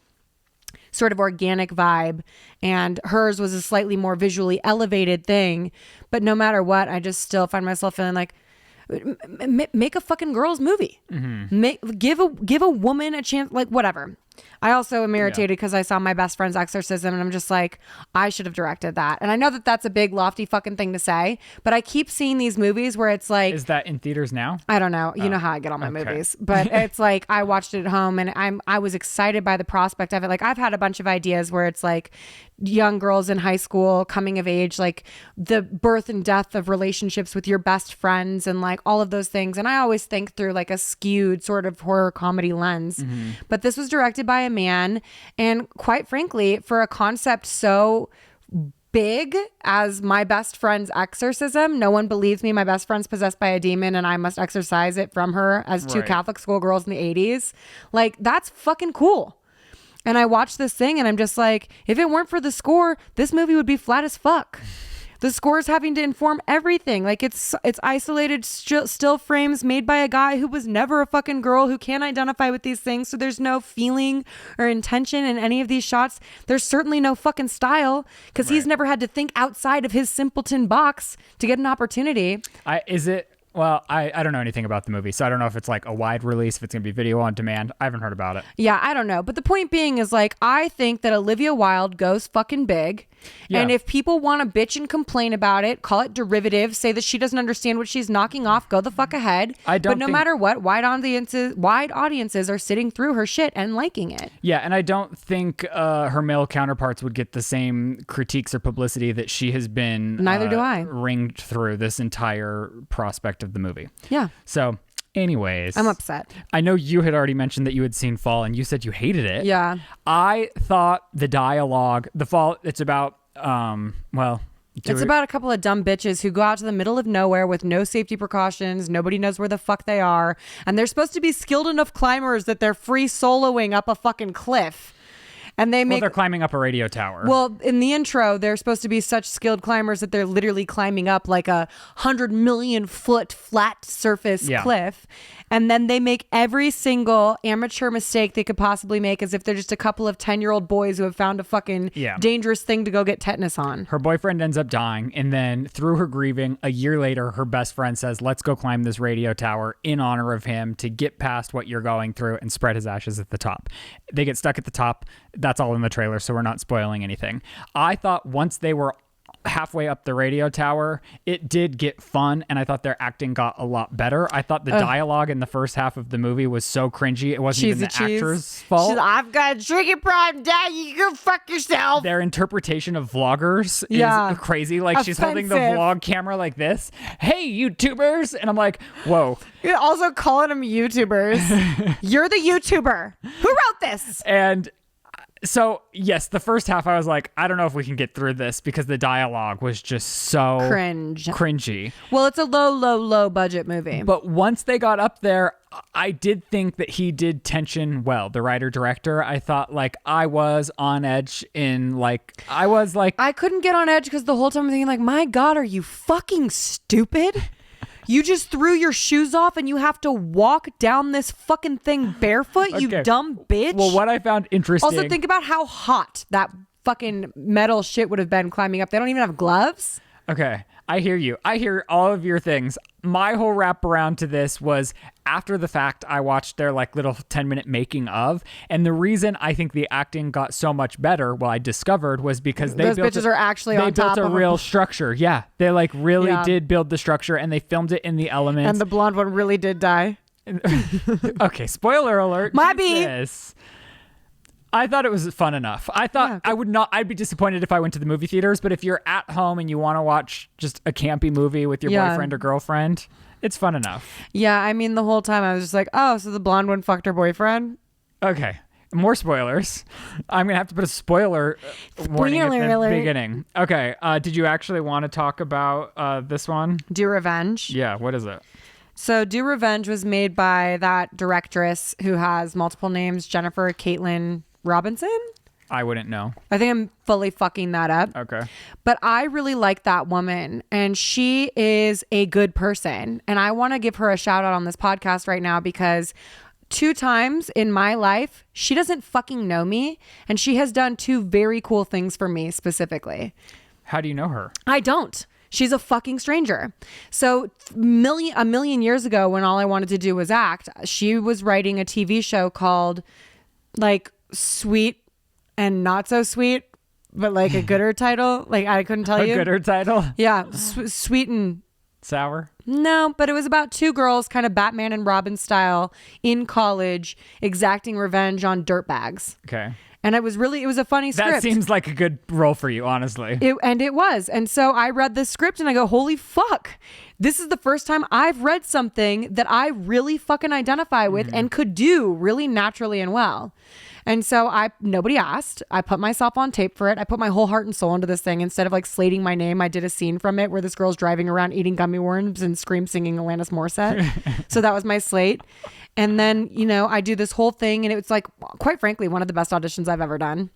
sort of organic vibe, and hers was a slightly more visually elevated thing. But no matter what, I just still find myself feeling like, make a fucking girls movie. Give a woman a chance, like whatever. I also am irritated because I saw My Best Friend's Exorcism, and I'm just like, I should have directed that. And I know that that's a big lofty fucking thing to say, but I keep seeing these movies where it's like, is that in theaters now? I don't know. You know how I get all my movies, but it's like, I watched it at home and I was excited by the prospect of it. Like, I've had a bunch of ideas where it's like young girls in high school coming of age, like the birth and death of relationships with your best friends and like all of those things. And I always think through like a skewed sort of horror comedy lens, but this was directed by a man, and quite frankly, for a concept so big as My Best Friend's Exorcism, no one believes me, my best friend's possessed by a demon and I must exorcise it from her as 2 Catholic schoolgirls in the 80s. Like, that's fucking cool. And I watched this thing and I'm just like, if it weren't for the score, this movie would be flat as fuck. The score's having to inform everything. Like it's isolated still frames made by a guy who was never a fucking girl, who can't identify with these things. So there's no feeling or intention in any of these shots. There's certainly no fucking style because he's never had to think outside of his simpleton box to get an opportunity. Well, I don't know anything about the movie, so I don't know if it's like a wide release, if it's going to be video on demand. I haven't heard about it. Yeah, I don't know. But the point being is like, I think that Olivia Wilde goes fucking big. Yeah. And if people want to bitch and complain about it, call it derivative, say that she doesn't understand what she's knocking off, go the fuck ahead. But no matter what, wide audiences are sitting through her shit and liking it. Yeah, and I don't think her male counterparts would get the same critiques or publicity that she has been Neither do I. ringed through this entire prospect of the movie. Yeah. So anyways, I'm upset. I know you had already mentioned that you had seen Fall and you said you hated it. Yeah. I thought the dialogue, the Fall, it's about, it's about a couple of dumb bitches who go out to the middle of nowhere with no safety precautions. Nobody knows where the fuck they are. And they're supposed to be skilled enough climbers that they're free soloing up a fucking cliff. And they're climbing up a radio tower. Well, in the intro, they're supposed to be such skilled climbers that they're literally climbing up like a 100 million foot flat surface cliff. And then they make every single amateur mistake they could possibly make, as if they're just a couple of 10-year-old boys who have found a fucking dangerous thing to go get tetanus on. Her boyfriend ends up dying. And then through her grieving, a year later, her best friend says, let's go climb this radio tower in honor of him to get past what you're going through and spread his ashes at the top. They get stuck at the top. That's all in the trailer, so we're not spoiling anything. I thought once they were halfway up the radio tower, it did get fun, and I thought their acting got a lot better. I thought the dialogue in the first half of the movie was so cringy. It wasn't even the actor's fault. I've got a drinking problem, Dad. You go fuck yourself. Their interpretation of vloggers is crazy. Like, she's holding the vlog camera like this. Hey, YouTubers. And I'm like, whoa. You're also calling them YouTubers. You're the YouTuber. Who wrote this? And so, yes, the first half I was like, I don't know if we can get through this because the dialogue was just so cringy. Well, it's a low budget movie. But once they got up there, I did think that he did tension well. The writer-director, I thought, like, I was on edge I couldn't get on edge because the whole time I'm thinking, like, my God, are you fucking stupid? You just threw your shoes off and you have to walk down this fucking thing barefoot, you dumb bitch. Well, what I found interesting... Also, think about how hot that fucking metal shit would have been climbing up. They don't even have gloves. Okay, I hear you. I hear all of your things. My whole wraparound to this was after the fact, I watched their like little 10-minute making of. And the reason I think the acting got so much better, I discovered, was because those bitches are actually on top of They built a real structure. Yeah, they like really did build the structure, and they filmed it in the elements. And the blonde one really did die. Okay, spoiler alert. My B. I thought it was fun enough. I thought I'd be disappointed if I went to the movie theaters, but if you're at home and you want to watch just a campy movie with your boyfriend or girlfriend, it's fun enough. Yeah, I mean, the whole time I was just like, oh, so the blonde one fucked her boyfriend? Okay. More spoilers. I'm going to have to put a spoiler warning at the beginning. Okay. Did you actually want to talk about this one? Do Revenge? Yeah. What is it? So Do Revenge was made by that directress who has multiple names, Jennifer Caitlin Robinson? I wouldn't know. I think I'm fully fucking that up. Okay. But I really like that woman, and she is a good person. And I want to give her a shout out on this podcast right now because 2 times in my life, she doesn't fucking know me, and she has done 2 very cool things for me specifically. How do you know her? I don't. She's a fucking stranger. So a million years ago, when all I wanted to do was act, she was writing a TV show called like Sweet and Not So Sweet, but like a gooder title. Like, I couldn't tell you. A gooder title? Yeah. Sweet and sour? No, but it was about 2 girls, kind of Batman and Robin style, in college, exacting revenge on dirtbags. Okay. And it was a funny script. That seems like a good role for you, honestly. It was. And so I read this script and I go, holy fuck. This is the first time I've read something that I really fucking identify with and could do really naturally and well. And so nobody asked. I put myself on tape for it. I put my whole heart and soul into this thing. Instead of like slating my name, I did a scene from it where this girl's driving around eating gummy worms and scream singing Alanis Morissette. So that was my slate. And then, I do this whole thing, and it's like, quite frankly, one of the best auditions I've ever done.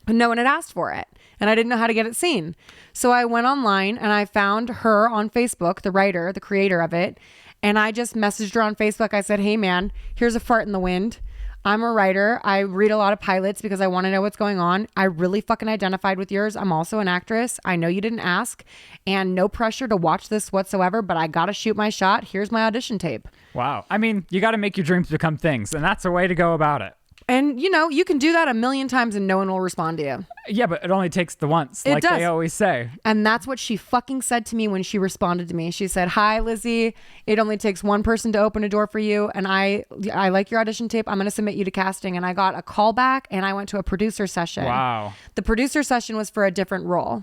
No one had asked for it, and I didn't know how to get it seen. So I went online and I found her on Facebook, the writer, the creator of it. And I just messaged her on Facebook. I said, hey man, here's a fart in the wind. I'm a writer. I read a lot of pilots because I want to know what's going on. I really fucking identified with yours. I'm also an actress. I know you didn't ask, and no pressure to watch this whatsoever, but I got to shoot my shot. Here's my audition tape. Wow. I mean, you got to make your dreams become things, and that's the way to go about it. And, you know, you can do that a million times and no one will respond to you. Yeah, but it only takes the once, It like does. they always say. And that's what she fucking said to me when she responded to me. She said, hi, Lizzie. It only takes one person to open a door for you. And I like your audition tape. I'm going to submit you to casting. And I got a call back and I went to a producer session. Wow. The producer session was for a different role.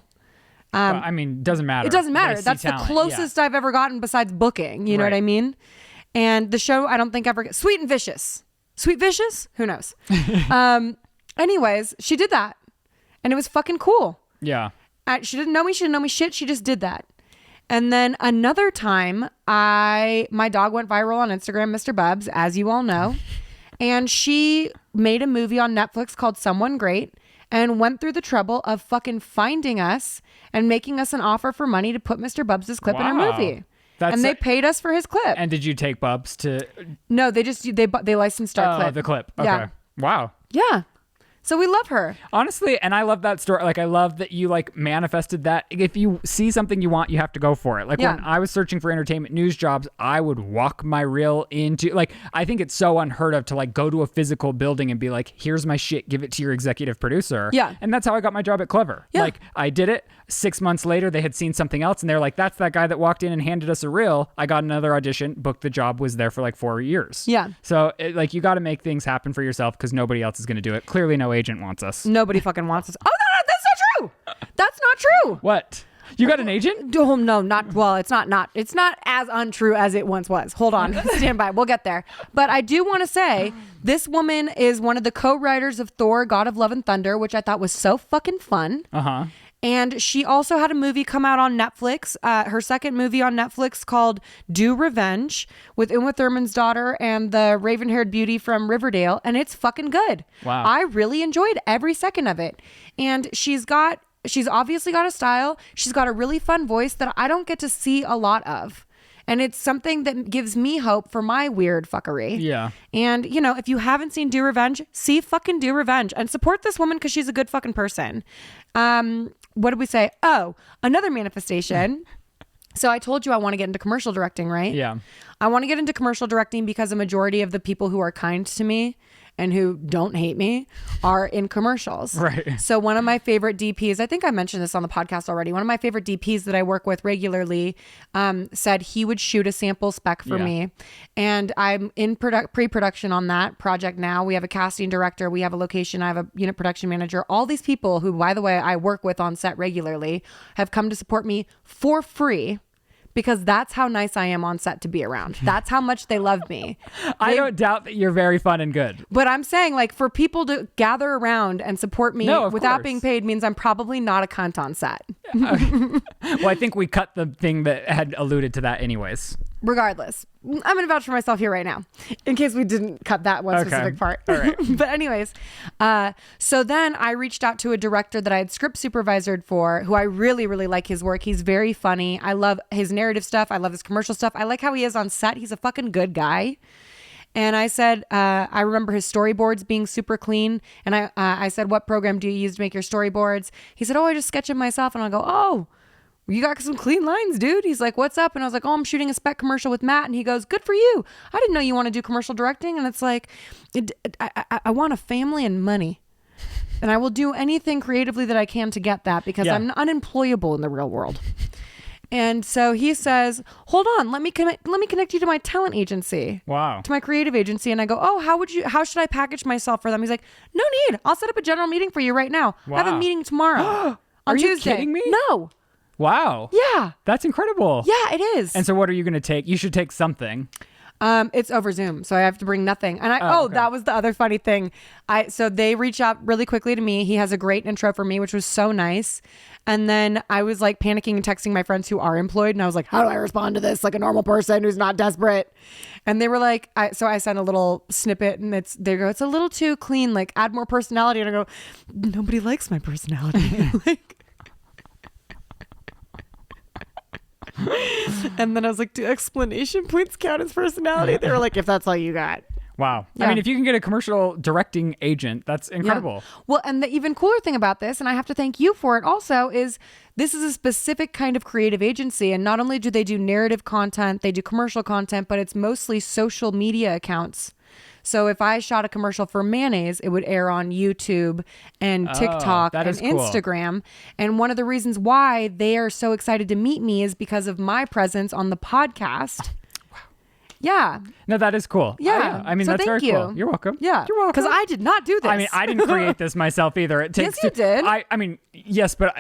Well, I mean, doesn't matter. It doesn't matter. They see That's talent. the closest I've ever gotten besides booking. You know what I mean? And the show, I don't think ever... Sweet and Vicious. Sweet Vicious? Who knows? Anyways, she did that. And it was fucking cool. Yeah. She didn't know me. She didn't know me shit. She just did that. And then another time, my dog went viral on Instagram, Mr. Bubs, as you all know. And she made a movie on Netflix called Someone Great and went through the trouble of fucking finding us and making us an offer for money to put Mr. Bubs' clip in her movie. And they paid us for his clip. And did you take Bubs to... No, they licensed our clip. The clip. Okay. Yeah. Wow. Yeah. So we love her. Honestly, and I love that story. Like, I love that you like manifested that. If you see something you want, you have to go for it. Like when I was searching for entertainment news jobs, I would walk my reel into, like, I think it's so unheard of to like go to a physical building and be like, here's my shit, give it to your executive producer. Yeah. And that's how I got my job at Clever. Yeah. Like I did it. 6 months later, they had seen something else and they're like, that's that guy that walked in and handed us a reel. I got another audition, booked the job, was there for like 4 years. Yeah. So like you got to make things happen for yourself because nobody else is going to do it. Clearly no agent wants us. Nobody fucking wants us. Oh, no, that's not true. That's not true. What? You got an agent? Oh, no, not well. It's not as untrue as it once was. Hold on, stand by. We'll get there. But I do want to say this woman is one of the co-writers of Thor: God of Love and Thunder, which I thought was so fucking fun. And she also had a movie come out on Netflix, her second movie on Netflix called Do Revenge with Uma Thurman's daughter and the raven-haired beauty from Riverdale. And it's fucking good. Wow. I really enjoyed every second of it. And she's obviously got a style. She's got a really fun voice that I don't get to see a lot of. And it's something that gives me hope for my weird fuckery. Yeah. And, you know, if you haven't seen Do Revenge, see fucking Do Revenge and support this woman because she's a good fucking person. What did we say? Oh, another manifestation. So I told you I want to get into commercial directing, right? Yeah. I want to get into commercial directing because a majority of the people who are kind to me and who don't hate me are in commercials. Right. So one of my favorite DPs, I think I mentioned this on the podcast already, one of my favorite DPs that I work with regularly said he would shoot a sample spec for me. And I'm in pre-production on that project now. We have a casting director. We have a location. I have a unit production manager. All these people who, by the way, I work with on set regularly have come to support me for free. Because that's how nice I am on set to be around. That's how much they love me. I don't doubt that you're very fun and good. But I'm saying, like, for people to gather around and support me without being paid means I'm probably not a cunt on set. Well, I think we cut the thing that had alluded to that anyways. Regardless, I'm going to vouch for myself here right now in case we didn't cut that one specific part. All right. But anyways, so then I reached out to a director that I had script supervisored for who I really, really like his work. He's very funny. I love his narrative stuff. I love his commercial stuff. I like how he is on set. He's a fucking good guy. And I said, I remember his storyboards being super clean. And I said, what program do you use to make your storyboards? He said, oh, I just sketch them myself. And I go, oh, you got some clean lines, dude. He's like, what's up? And I was like, oh, I'm shooting a spec commercial with Matt. And he goes, good for you. I didn't know you want to do commercial directing. And it's like, I want a family and money. And I will do anything creatively that I can to get that because I'm unemployable in the real world. And so he says, hold on, let me connect you to my talent agency. Wow. To my creative agency. And I go, oh, how should I package myself for them? He's like, no need. I'll set up a general meeting for you right now. Wow. I have a meeting tomorrow. Are on you Tuesday. kidding me? No. Wow. Yeah. That's incredible. Yeah, it is. And so what are you going to take? You should take something. It's over Zoom, so I have to bring nothing. And okay. that was the other funny thing. So they reached out really quickly to me. He has a great intro for me, which was so nice. And then I was like panicking and texting my friends who are employed, and I was like, how do I respond to this like a normal person who's not desperate? And they were like, so I sent a little snippet, and they go, it's a little too clean, like add more personality. And I go, nobody likes my personality. Like, and then I was like, do explanation points count as personality? They were like, if that's all you got. Wow. Yeah. I mean, if you can get a commercial directing agent, that's incredible. Yeah. Well, and the even cooler thing about this, and I have to thank you for it also, is this is a specific kind of creative agency. And not only do they do narrative content, they do commercial content, but it's mostly social media accounts. So if I shot a commercial for mayonnaise, it would air on YouTube and TikTok and cool. Instagram. And one of the reasons why they are so excited to meet me is because of my presence on the podcast. Yeah. No, that is cool. Yeah. I mean, So that's very thank you. cool. You're welcome. Yeah. You're welcome. Because I did not do this. I mean, I didn't create this myself either. It takes Yes, you did. I mean, yes, but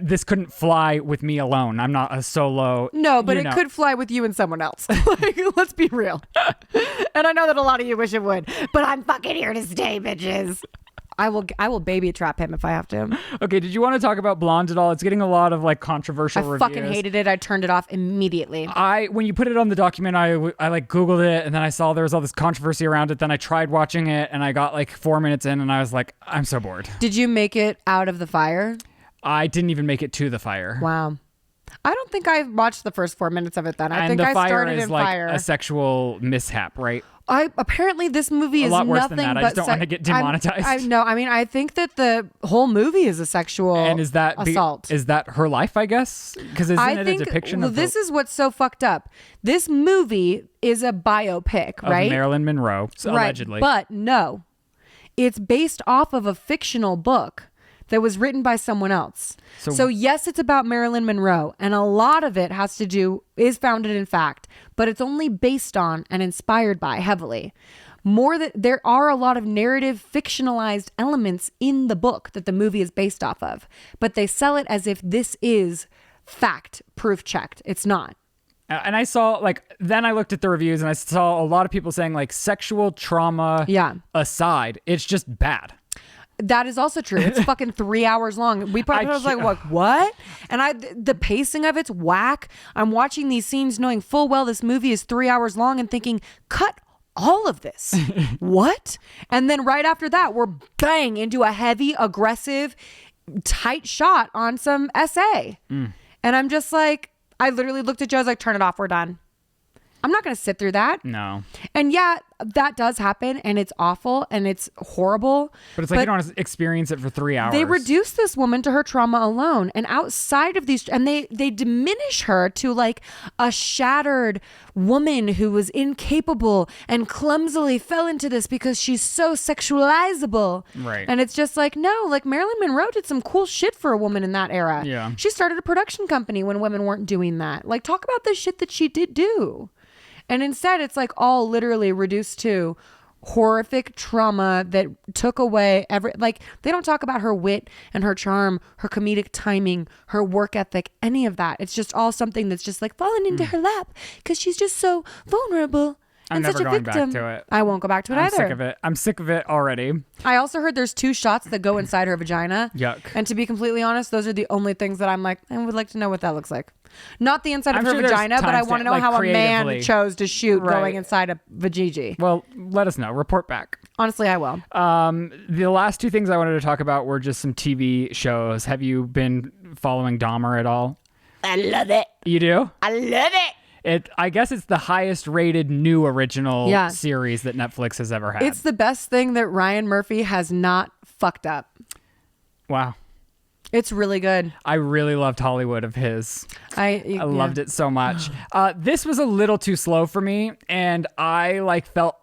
this couldn't fly with me alone. I'm not a solo. No, but it could fly with you and someone else. Like, let's be real. And I know that a lot of you wish it would, but I'm fucking here to stay, bitches. I will baby trap him if I have to. Okay, did you want to talk about Blonde at all? It's getting a lot of like controversial reviews. Fucking hated it. I turned it off immediately. When you put it on the document, I like Googled it, and then I saw there was all this controversy around it. Then I tried watching it, and I got like 4 minutes in, and I was like, I'm so bored. Did you make it out of the fire? I didn't even make it to the fire. Wow. I don't think I watched the first 4 minutes of it then. I think the I fire started is in like fire. a sexual mishap, right? Apparently this movie is a lot worse nothing than that. but I just don't want to get demonetized. No, I mean, I think that the whole movie is a sexual And is that assault. Is that her life? I guess because isn't it a depiction of this is what's so fucked up. This movie is a biopic, right? Marilyn Monroe, Right, allegedly. but no, it's based off of a fictional book that was written by someone else. So yes, it's about Marilyn Monroe, and a lot of it is founded in fact, but it's only based on and inspired by heavily. There are a lot of narrative fictionalized elements in the book that the movie is based off of, but they sell it as if this is fact, proof checked. It's not. And I saw then I looked at the reviews and I saw a lot of people saying like sexual trauma aside, it's just bad. That is also true. It's fucking 3 hours long. I was like, what? And the pacing of it's whack. I'm watching these scenes knowing full well this movie is 3 hours long and thinking, cut all of this. What? And then right after that, we're bang into a heavy, aggressive, tight shot on some essay. And I'm just like, I literally looked at Joe, I was like, turn it off, we're done. I'm not going to sit through that. No. And yeah, that does happen, and it's awful, and it's horrible. But it's like you don't want to experience it for 3 hours. They reduce this woman to her trauma alone, and outside of these, and they diminish her to like a shattered woman who was incapable and clumsily fell into this because she's so sexualizable. Right. And it's just like, no, like Marilyn Monroe did some cool shit for a woman in that era. Yeah. She started a production company when women weren't doing that. Like, talk about the shit that she did do. And instead, it's like all literally reduced to horrific trauma that took away they don't talk about her wit and her charm, her comedic timing, her work ethic, any of that. It's just all something that's just like fallen into her lap because she's just so vulnerable and I'm such never a going victim. back to it. I won't go back to it either. I'm sick of it. I'm sick of it already. I also heard there's 2 shots that go inside her vagina. Yuck. And to be completely honest, those are the only things that I'm like, I would like to know what that looks like. Not the inside of her vagina, but I want to know how a man chose to shoot going inside a vajiji. Well, let us know. Report back. Honestly, I will. The last 2 things I wanted to talk about were just some TV shows. Have you been following Dahmer at all? I love it. You do? I love it. I guess it's the highest rated new original series that Netflix has ever had. It's the best thing that Ryan Murphy has not fucked up. Wow. It's really good. I really loved Hollywood of his. I loved it so much. This was a little too slow for me, and I felt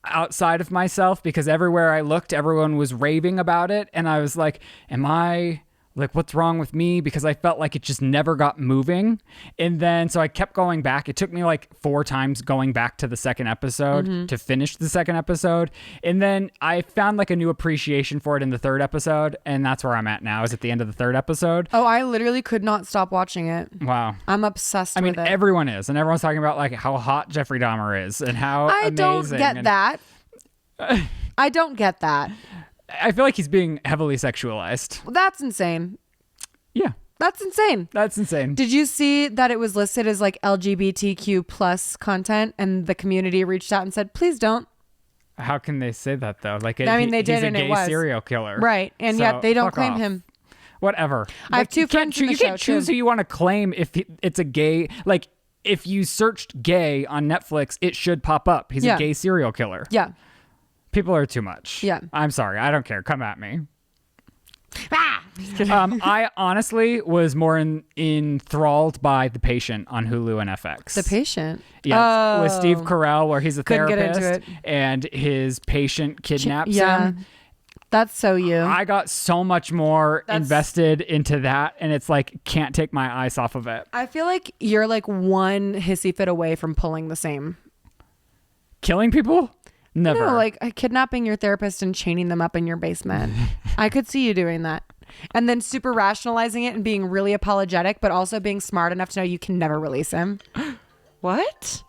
outside of myself because everywhere I looked, everyone was raving about it, and I was like, am I like, what's wrong with me? Because I felt like it just never got moving. And then, so I kept going back. It took me like 4 times going back to the second episode to finish the second episode. And then I found like a new appreciation for it in the third episode. And that's where I'm at now, is at the end of the third episode. Oh, I literally could not stop watching it. Wow. I'm obsessed with it. I mean, everyone is. And everyone's talking about like how hot Jeffrey Dahmer is and how I amazing. don't get that. I don't get that. I feel like he's being heavily sexualized. That's insane. Yeah. That's insane. That's insane. Did you see that it was listed as like LGBTQ plus content and the community reached out and said, please don't? How can they say that though? Like, I mean, they did, he's a and gay it was serial killer. Right. And So, yet they don't fuck claim off. him. Whatever. I have 2 friends in the You show, can't choose too. who you want to claim if it's a gay, like, if you searched gay on Netflix, it should pop up. He's Yeah. a gay serial killer. Yeah. People are too much. Yeah. I'm sorry. I don't care. Come at me. Ah! I honestly was more enthralled by The Patient on Hulu and FX. The Patient. Yes, with Steve Oh. Carell, where he's a Couldn't get therapist into it. and his patient kidnaps Yeah. him. That's so you. I got so much more invested into that, and it's like, can't take my eyes off of it. I feel like you're like one hissy fit away from pulling the same. Killing people? Never. No, like kidnapping your therapist and chaining them up in your basement. I could see you doing that. And then super rationalizing it and being really apologetic, but also being smart enough to know you can never release him. What?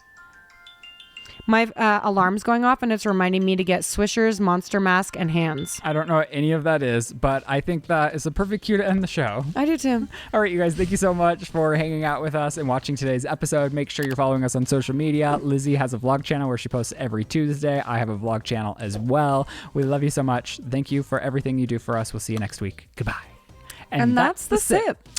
My alarm's going off and it's reminding me to get Swishers, Monster Mask, and hands. I don't know what any of that is, but I think that is a perfect cue to end the show. I do too. All right, you guys, thank you so much for hanging out with us and watching today's episode. Make sure you're following us on social media. Lizzie has a vlog channel where she posts every Tuesday. I have a vlog channel as well. We love you so much. Thank you for everything you do for us. We'll see you next week. Goodbye. And that's the sip.